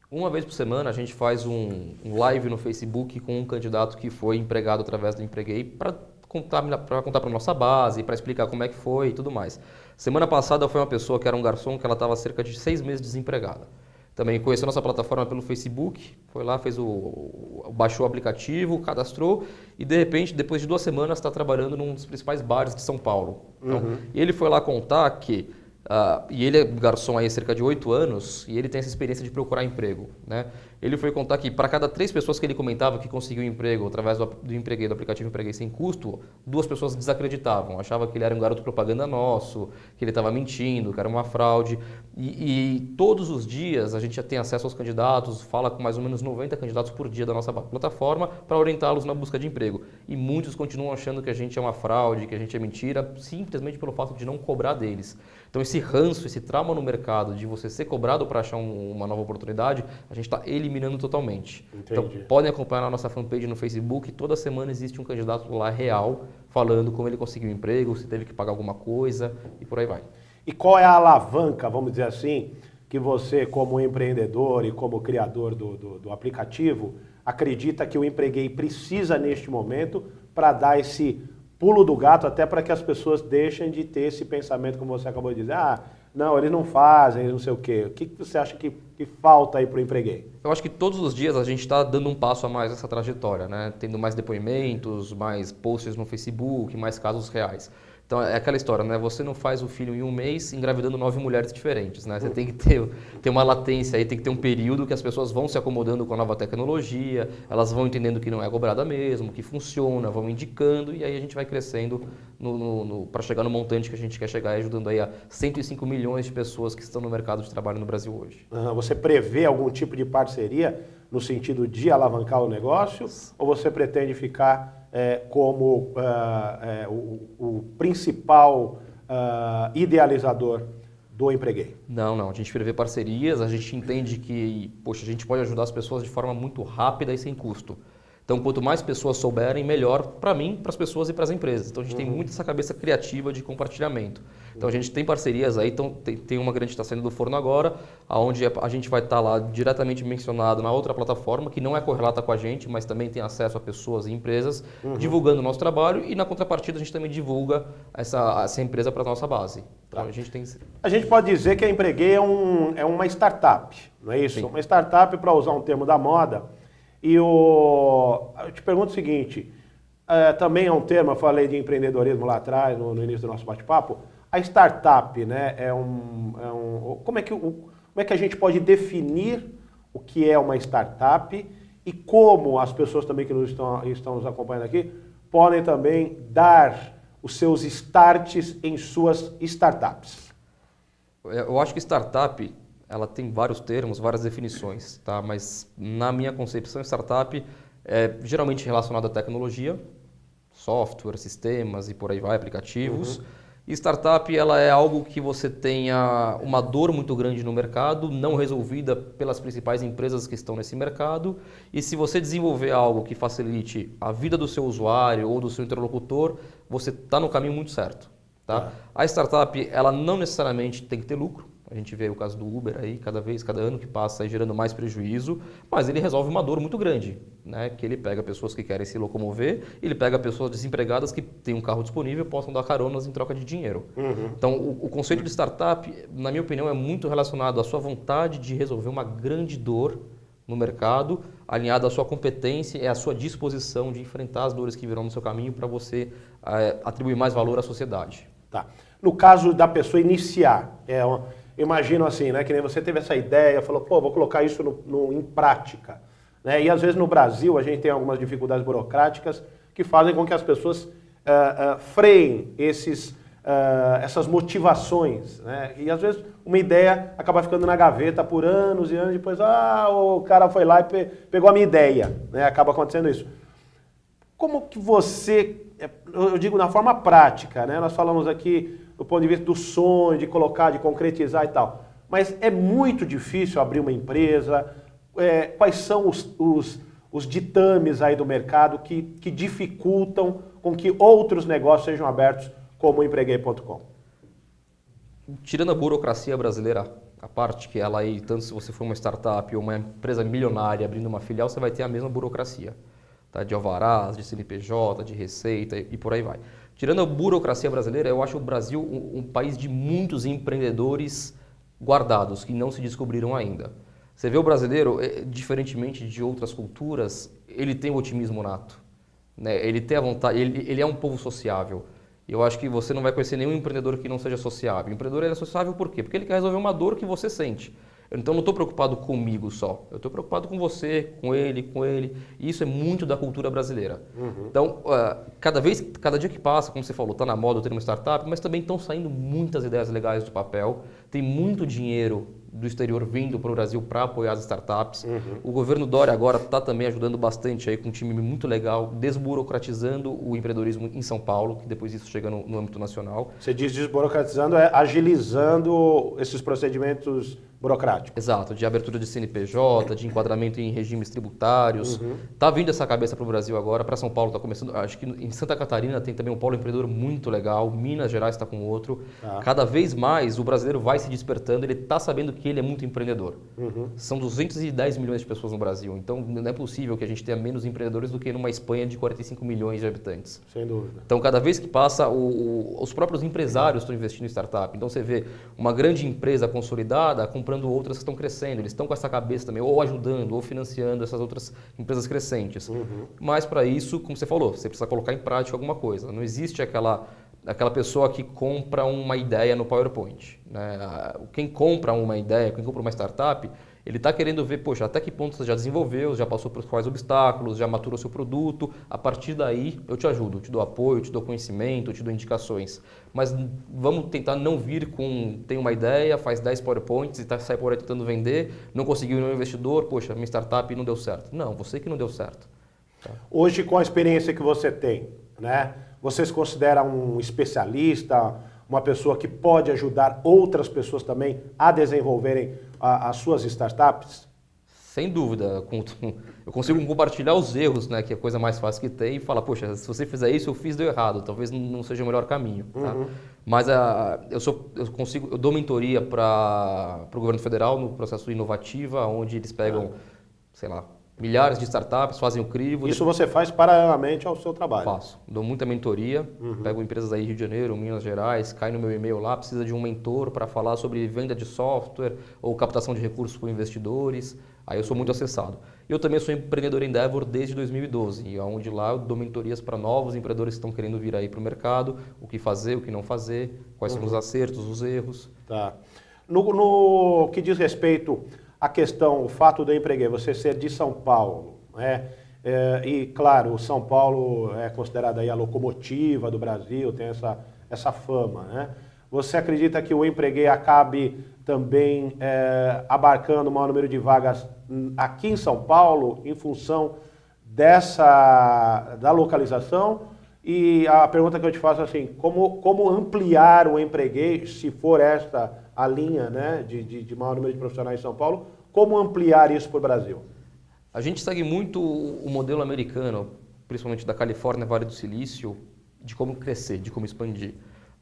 Uma vez por semana a gente faz um live no Facebook com um candidato que foi empregado através do Empreguei para contar para a nossa base, para explicar como é que foi e tudo mais. Semana passada foi uma pessoa que era um garçom que ela estava cerca de 6 meses desempregada. Também conheceu nossa plataforma pelo Facebook, foi lá, baixou o aplicativo, cadastrou e de repente, depois de 2 semanas, está trabalhando num dos principais bares de São Paulo. Então, e ele foi lá contar que, e ele é garçom aí há cerca de 8 anos e ele tem essa experiência de procurar emprego, né? Ele foi contar que para cada 3 pessoas que ele comentava que conseguiu emprego através do aplicativo Empreguei sem custo, 2 pessoas desacreditavam, achavam que ele era um garoto propaganda nosso, que ele estava mentindo, que era uma fraude. E todos os dias a gente já tem acesso aos candidatos, fala com mais ou menos 90 candidatos por dia da nossa plataforma para orientá-los na busca de emprego. E muitos continuam achando que a gente é uma fraude, que a gente é mentira, simplesmente pelo fato de não cobrar deles. Então esse ranço, esse trauma no mercado de você ser cobrado para achar uma nova oportunidade, a gente está eliminando totalmente. Entendi. Então podem acompanhar na nossa fanpage no Facebook, toda semana existe um candidato lá real falando como ele conseguiu um emprego, se teve que pagar alguma coisa e por aí vai. E qual é a alavanca, vamos dizer assim, que você, como empreendedor e como criador do aplicativo, acredita que o Empreguei precisa neste momento para dar esse pulo do gato, até para que as pessoas deixem de ter esse pensamento, como você acabou de dizer, não, eles não fazem, não sei o quê. O que você acha que falta aí para o Empreguei? Eu acho que todos os dias a gente está dando um passo a mais nessa trajetória, né? Tendo mais depoimentos, mais posts no Facebook, mais casos reais. Então é aquela história, né? Você não faz o filho em um mês engravidando 9 mulheres diferentes, né? Você tem que ter uma latência aí, tem que ter um período que as pessoas vão se acomodando com a nova tecnologia, elas vão entendendo que não é cobrada mesmo, que funciona, vão indicando e aí a gente vai crescendo para chegar no montante que a gente quer chegar, ajudando aí a 105 milhões de pessoas que estão no mercado de trabalho no Brasil hoje. Você prevê algum tipo de parceria no sentido de alavancar o negócio ou você pretende ficar como o principal idealizador do Empreguei? Não. A gente prevê parcerias, a gente entende que, a gente pode ajudar as pessoas de forma muito rápida e sem custo. Então, quanto mais pessoas souberem, melhor para mim, para as pessoas e para as empresas. Então, a gente tem muito essa cabeça criativa de compartilhamento. Então, a gente tem parcerias aí, então, tem uma grande que está saindo do forno agora, onde a gente vai estar lá diretamente mencionado na outra plataforma, que não é correlata com a gente, mas também tem acesso a pessoas e empresas, divulgando o nosso trabalho e, na contrapartida, a gente também divulga essa empresa para a nossa base. Então, a gente pode dizer que a Empreguei é uma startup, não é isso? Sim. Uma startup, para usar um termo da moda. E eu te pergunto o seguinte, também é um termo, eu falei de empreendedorismo lá atrás, no início do nosso bate-papo, a startup, né, como é que a gente pode definir o que é uma startup e como as pessoas também que estão nos acompanhando aqui podem também dar os seus starts em suas startups? Eu acho que startup, ela tem vários termos, várias definições, tá? Mas na minha concepção, startup é geralmente relacionada à tecnologia, software, sistemas e por aí vai, aplicativos. E startup, ela é algo que você tenha uma dor muito grande no mercado, não resolvida pelas principais empresas que estão nesse mercado. E se você desenvolver algo que facilite a vida do seu usuário ou do seu interlocutor, você está no caminho muito certo. Tá? A startup, ela não necessariamente tem que ter lucro. A gente vê o caso do Uber aí, cada ano que passa, aí gerando mais prejuízo, mas ele resolve uma dor muito grande, né? Que ele pega pessoas que querem se locomover, ele pega pessoas desempregadas que têm um carro disponível e possam dar caronas em troca de dinheiro. Então, o conceito de startup, na minha opinião, é muito relacionado à sua vontade de resolver uma grande dor no mercado, alinhado à sua competência e à sua disposição de enfrentar as dores que virão no seu caminho para você atribuir mais valor à sociedade. Tá. No caso da pessoa iniciar, imagino assim, né, que nem você teve essa ideia, falou, pô, vou colocar isso em prática. Né? E às vezes no Brasil a gente tem algumas dificuldades burocráticas que fazem com que as pessoas freiem essas motivações. Né? E às vezes uma ideia acaba ficando na gaveta por anos e anos, depois o cara foi lá e pegou a minha ideia. Né? Acaba acontecendo isso. Como que você, eu digo na forma prática, né? Nós falamos aqui do ponto de vista do sonho, de colocar, de concretizar e tal, mas é muito difícil abrir uma empresa. Quais são os ditames aí do mercado que dificultam com que outros negócios sejam abertos como o Empreguei.com? Tirando a burocracia brasileira, a parte que ela aí, tanto se você for uma startup ou uma empresa milionária abrindo uma filial, você vai ter a mesma burocracia. Tá? De alvarás, de CNPJ, de receita e por aí vai. Tirando a burocracia brasileira, eu acho o Brasil um país de muitos empreendedores guardados, que não se descobriram ainda. Você vê o brasileiro, diferentemente de outras culturas, ele tem o otimismo nato. Né? Ele tem a vontade, ele é um povo sociável. Eu acho que você não vai conhecer nenhum empreendedor que não seja sociável. O empreendedor ele é sociável por quê? Porque ele quer resolver uma dor que você sente. Então, eu não estou preocupado comigo só. Eu estou preocupado com você, com ele. E isso é muito da cultura brasileira. Então, cada dia que passa, como você falou, está na moda ter uma startup, mas também estão saindo muitas ideias legais do papel. Tem muito dinheiro do exterior vindo para o Brasil para apoiar as startups. O governo Dória agora está também ajudando bastante aí com um time muito legal, desburocratizando o empreendedorismo em São Paulo, que depois isso chega no âmbito nacional. Você diz desburocratizando, agilizando esses procedimentos burocráticos. Exato, de abertura de CNPJ, de enquadramento em regimes tributários. Está vindo essa cabeça para o Brasil agora, para São Paulo está começando. Acho que em Santa Catarina tem também um polo empreendedor muito legal, Minas Gerais está com outro. Cada vez mais o brasileiro vai se despertando, ele está sabendo que ele é muito empreendedor. São 210 milhões de pessoas no Brasil, então não é possível que a gente tenha menos empreendedores do que numa Espanha de 45 milhões de habitantes. Sem dúvida. Então, cada vez que passa, os próprios empresários estão investindo em startup. Então, você vê uma grande empresa consolidada comprando outras que estão crescendo. Eles estão com essa cabeça também, ou ajudando, ou financiando essas outras empresas crescentes. Mas, para isso, como você falou, você precisa colocar em prática alguma coisa. Não existe aquela pessoa que compra uma ideia no PowerPoint. Né? Quem compra uma ideia, quem compra uma startup, ele está querendo ver, poxa, até que ponto você já desenvolveu, já passou por quais obstáculos, já maturou seu produto. A partir daí, eu te ajudo, eu te dou apoio, eu te dou conhecimento, eu te dou indicações. Mas vamos tentar não vir tem uma ideia, faz 10 PowerPoints e sai por aí tentando vender, não conseguiu nenhum investidor, poxa, minha startup não deu certo. Não, você que não deu certo. Tá? Hoje, com a experiência que você tem, né, você se considera um especialista, uma pessoa que pode ajudar outras pessoas também a desenvolverem as suas startups? Sem dúvida. Eu consigo compartilhar os erros, né, que é a coisa mais fácil que tem, e falar, poxa, se você fizer isso, eu fiz, deu errado. Talvez não seja o melhor caminho. Tá? Mas eu dou mentoria para o governo federal no processo Inovativa, onde eles pegam, sei lá, milhares de startups, fazem o crivo. Isso você faz paralelamente ao seu trabalho? Faço. Dou muita mentoria, pego empresas aí Rio de Janeiro, Minas Gerais, cai no meu e-mail lá, precisa de um mentor para falar sobre venda de software ou captação de recursos por investidores. Aí eu sou muito acessado. Eu também sou empreendedor Endeavor desde 2012, e onde lá eu dou mentorias para novos empreendedores que estão querendo vir aí para o mercado, o que fazer, o que não fazer, quais são os acertos, os erros. Tá. No que diz respeito a questão, o fato do Empreguei, você ser de São Paulo, né? E claro, São Paulo é considerado aí a locomotiva do Brasil, tem essa fama, né? Você acredita que o Empreguei acabe também abarcando o maior número de vagas aqui em São Paulo, em função da localização? E a pergunta que eu te faço é assim, como ampliar o Empreguei, se for esta a linha, né, de maior número de profissionais em São Paulo, como ampliar isso para o Brasil? A gente segue muito o modelo americano, principalmente da Califórnia, Vale do Silício, de como crescer, de como expandir.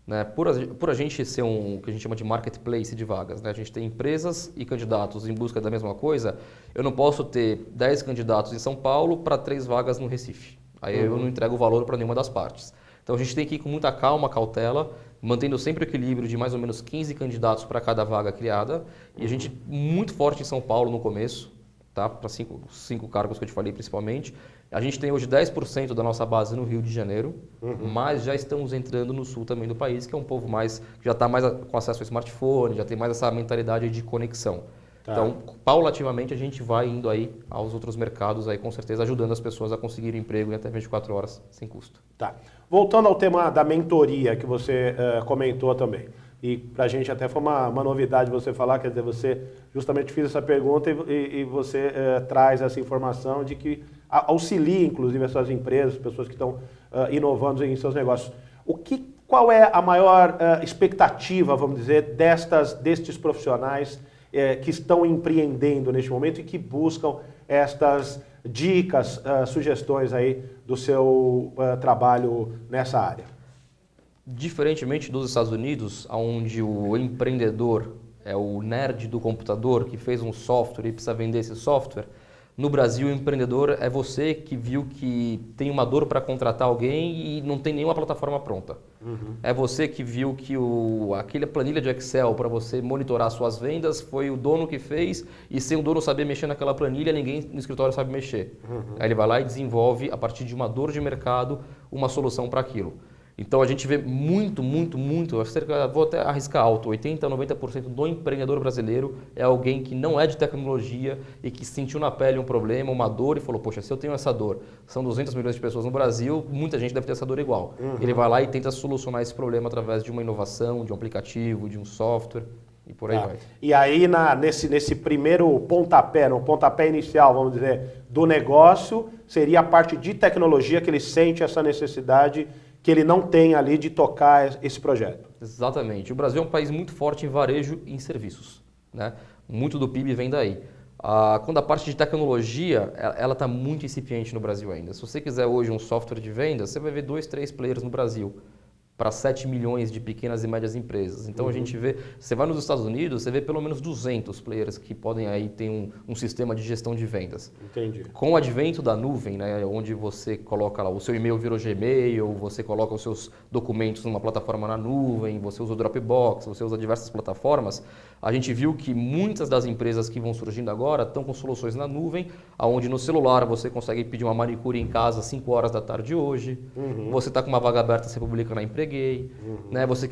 né? Por a gente ser o que a gente chama de marketplace de vagas, né? A gente tem empresas e candidatos em busca da mesma coisa, eu não posso ter 10 candidatos em São Paulo para 3 vagas no Recife. Aí eu não entrego o valor para nenhuma das partes. Então a gente tem que ir com muita calma, cautela, mantendo sempre o equilíbrio de mais ou menos 15 candidatos para cada vaga criada. E a gente muito forte em São Paulo no começo, tá? Para 5 cargos que eu te falei principalmente. A gente tem hoje 10% da nossa base no Rio de Janeiro, mas já estamos entrando no sul também do país, que é um povo que já está mais com acesso ao smartphone, já tem mais essa mentalidade de conexão. Tá. Então, paulativamente, a gente vai indo aí aos outros mercados, aí, com certeza ajudando as pessoas a conseguirem emprego em até 24 horas sem custo. Tá. Voltando ao tema da mentoria que você comentou também. E para a gente até foi uma novidade você falar, quer dizer, você justamente fez essa pergunta e você traz essa informação de que auxilia, inclusive, essas empresas, pessoas que estão inovando em seus negócios. Qual é a maior expectativa, vamos dizer, destes profissionais que estão empreendendo neste momento e que buscam estas dicas, sugestões aí do seu trabalho nessa área? Diferentemente dos Estados Unidos, onde o empreendedor é o nerd do computador que fez um software e precisa vender esse software, no Brasil o empreendedor é você que viu que tem uma dor para contratar alguém e não tem nenhuma plataforma pronta. É você que viu que aquela planilha de Excel para você monitorar suas vendas foi o dono que fez e sem o dono saber mexer naquela planilha, ninguém no escritório sabe mexer. Aí ele vai lá e desenvolve, a partir de uma dor de mercado, uma solução para aquilo. Então a gente vê muito, vou até arriscar alto, 80% a 90% do empreendedor brasileiro é alguém que não é de tecnologia e que sentiu na pele um problema, uma dor e falou, poxa, se eu tenho essa dor, são 200 milhões de pessoas no Brasil, muita gente deve ter essa dor igual. Ele vai lá e tenta solucionar esse problema através de uma inovação, de um aplicativo, de um software e por aí vai. E aí nesse primeiro pontapé, no pontapé inicial, vamos dizer, do negócio, seria a parte de tecnologia que ele sente essa necessidade que ele não tem ali de tocar esse projeto. Exatamente. O Brasil é um país muito forte em varejo e em serviços, né? Muito do PIB vem daí. Quando a parte de tecnologia, ela está muito incipiente no Brasil ainda. Se você quiser hoje um software de venda, você vai ver 2, 3 players no Brasil para 7 milhões de pequenas e médias empresas. Então a gente vê, você vai nos Estados Unidos, você vê pelo menos 200 players que podem aí ter um sistema de gestão de vendas. Entendi. Com o advento da nuvem, né, onde você coloca lá, o seu e-mail virou Gmail, você coloca os seus documentos numa plataforma na nuvem, você usa o Dropbox, você usa diversas plataformas, a gente viu que muitas das empresas que vão surgindo agora estão com soluções na nuvem, onde no celular você consegue pedir uma manicure em casa às 5 horas da tarde hoje, você está com uma vaga aberta, você publica na Empreguei, né? Você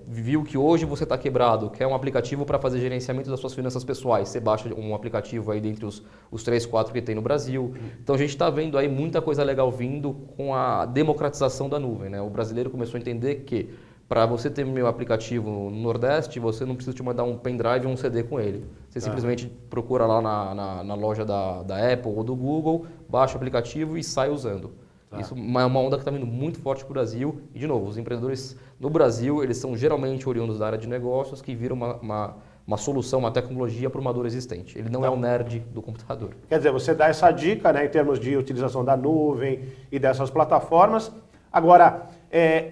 viu que hoje você está quebrado, quer um aplicativo para fazer gerenciamento das suas finanças pessoais, você baixa um aplicativo aí dentre os 3, 4 que tem no Brasil. Então a gente está vendo aí muita coisa legal vindo com a democratização da nuvem, né? O brasileiro começou a entender que para você ter meu aplicativo no Nordeste, você não precisa te mandar um pendrive ou um CD com ele. Você simplesmente procura lá na loja da Apple ou do Google, baixa o aplicativo e sai usando. Isso é uma onda que está vindo muito forte para o Brasil. E, de novo, os empreendedores no Brasil, eles são geralmente oriundos da área de negócios que viram uma solução, uma tecnologia para uma dor existente. Ele não é o nerd do computador. Quer dizer, você dá essa dica, né, em termos de utilização da nuvem e dessas plataformas. Agora,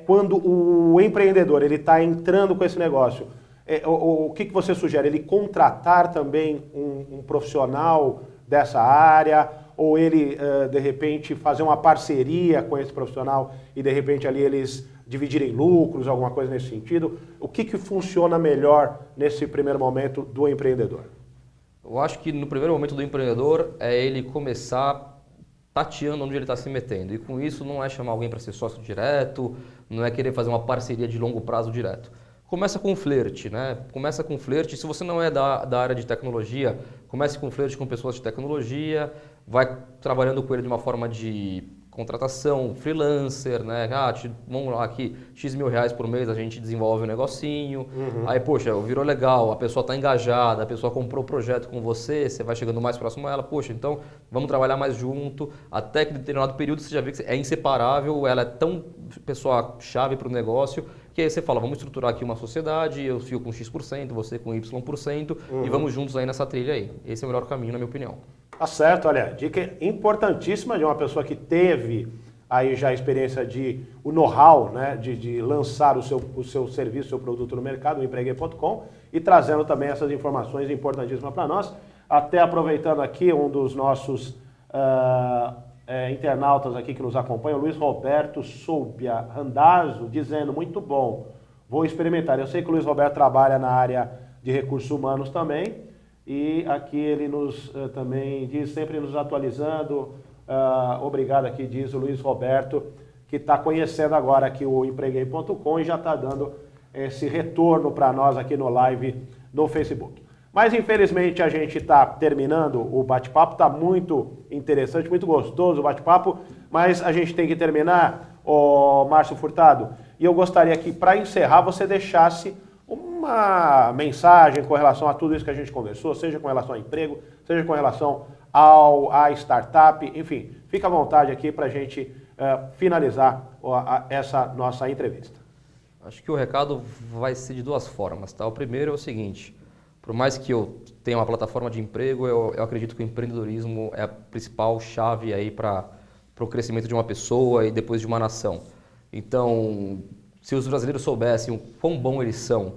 quando o empreendedor está entrando com esse negócio, o que você sugere? Ele contratar também um profissional dessa área? Ou ele, de repente, fazer uma parceria com esse profissional e, de repente, ali eles dividirem lucros, alguma coisa nesse sentido? O que funciona melhor nesse primeiro momento do empreendedor? Eu acho que no primeiro momento do empreendedor é ele começar tateando onde ele está se metendo. E com isso não é chamar alguém para ser sócio direto, não é querer fazer uma parceria de longo prazo direto. Começa com flerte, né? Começa com flerte. Se você não é da área de tecnologia, comece com flerte com pessoas de tecnologia, vai trabalhando com ele de uma forma de contratação, freelancer, né? Vamos lá aqui, X mil reais por mês a gente desenvolve um negocinho. Aí, poxa, virou legal, a pessoa está engajada, a pessoa comprou o projeto com você, você vai chegando mais próximo a ela, poxa, então vamos trabalhar mais junto, até que em determinado período você já vê que é inseparável, ela é tão pessoa-chave para o negócio, que aí você fala, vamos estruturar aqui uma sociedade, eu fico com X%, você com Y%, e vamos juntos aí nessa trilha aí. Esse é o melhor caminho, na minha opinião. Tá certo, olha, dica importantíssima de uma pessoa que teve aí já a experiência o know-how, né, de lançar o seu serviço, o seu produto no mercado, o empreguei.com, e trazendo também essas informações importantíssimas para nós. Até aproveitando aqui um dos nossos internautas aqui que nos acompanha, o Luiz Roberto Soubia Randazzo, dizendo, muito bom, vou experimentar. Eu sei que o Luiz Roberto trabalha na área de recursos humanos também, e aqui ele nos também diz, sempre nos atualizando, obrigado aqui, diz o Luiz Roberto, que está conhecendo agora aqui o empreguei.com e já está dando esse retorno para nós aqui no live no Facebook. Mas infelizmente a gente está terminando o bate-papo, está muito interessante, muito gostoso o bate-papo, mas a gente tem que terminar, Márcio Furtado, e eu gostaria que para encerrar você deixasse uma mensagem com relação a tudo isso que a gente conversou, seja com relação ao emprego, seja com relação à startup, enfim, fica à vontade aqui para a gente finalizar essa nossa entrevista. Acho que o recado vai ser de duas formas, tá? O primeiro é o seguinte, por mais que eu tenha uma plataforma de emprego, eu acredito que o empreendedorismo é a principal chave aí para o crescimento de uma pessoa e depois de uma nação. Então, se os brasileiros soubessem o quão bom eles são,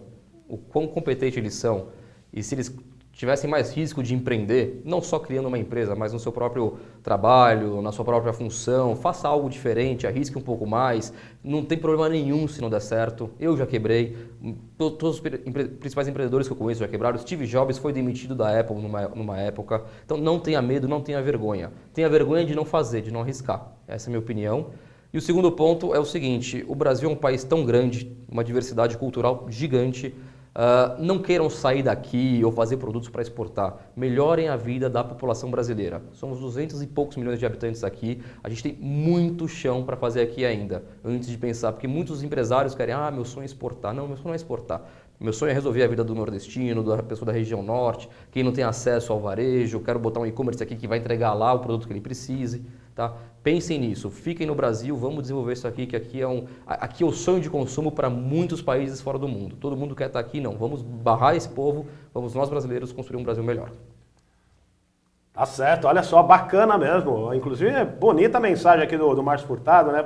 o quão competentes eles são, e se eles tivessem mais risco de empreender, não só criando uma empresa, mas no seu próprio trabalho, na sua própria função, faça algo diferente, arrisque um pouco mais, não tem problema nenhum se não der certo. Eu já quebrei, todos os principais empreendedores que eu conheço já quebraram. Steve Jobs foi demitido da Apple numa época. Então não tenha medo, não tenha vergonha. Tenha vergonha de não fazer, de não arriscar. Essa é a minha opinião. E o segundo ponto é o seguinte, o Brasil é um país tão grande, uma diversidade cultural gigante. Não queiram sair daqui ou fazer produtos para exportar. Melhorem a vida da população brasileira. Somos 200 e poucos milhões de habitantes aqui. A gente tem muito chão para fazer aqui ainda, antes de pensar. Porque muitos empresários querem, meu sonho é exportar. Não, meu sonho não é exportar. Meu sonho é resolver a vida do nordestino, da pessoa da região norte, quem não tem acesso ao varejo, quero botar um e-commerce aqui que vai entregar lá o produto que ele precise. Tá? Pensem nisso, fiquem no Brasil, vamos desenvolver isso aqui, que aqui é o sonho de consumo para muitos países fora do mundo. Todo mundo quer estar aqui, não. Vamos barrar esse povo, vamos nós brasileiros construir um Brasil melhor. Tá certo, olha só, bacana mesmo. Inclusive, é bonita a mensagem aqui do Márcio Furtado, né?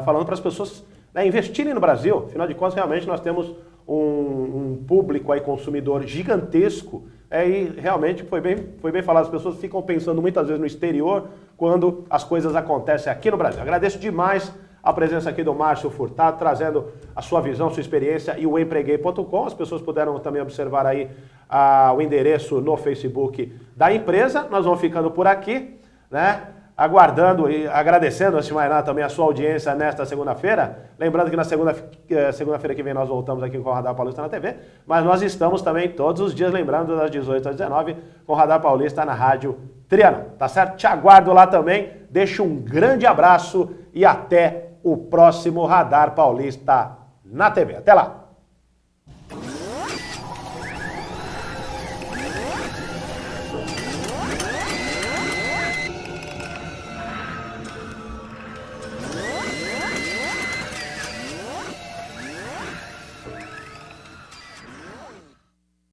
Falando para as pessoas investirem no Brasil. Afinal de contas, realmente nós temos um público aí consumidor gigantesco. E realmente foi bem falado, as pessoas ficam pensando muitas vezes no exterior quando as coisas acontecem aqui no Brasil. Agradeço demais a presença aqui do Márcio Furtado, trazendo a sua visão, sua experiência e o empreguei.com. As pessoas puderam também observar aí o endereço no Facebook da empresa. Nós vamos ficando por aqui, né? Aguardando e agradecendo, antes de mais nada, também a sua audiência nesta segunda-feira. Lembrando que na segunda-feira que vem nós voltamos aqui com o Radar Paulista na TV, mas nós estamos também todos os dias, lembrando, das 18 às 19, com o Radar Paulista na Rádio Triângulo. Tá certo? Te aguardo lá também. Deixo um grande abraço e até o próximo Radar Paulista na TV. Até lá!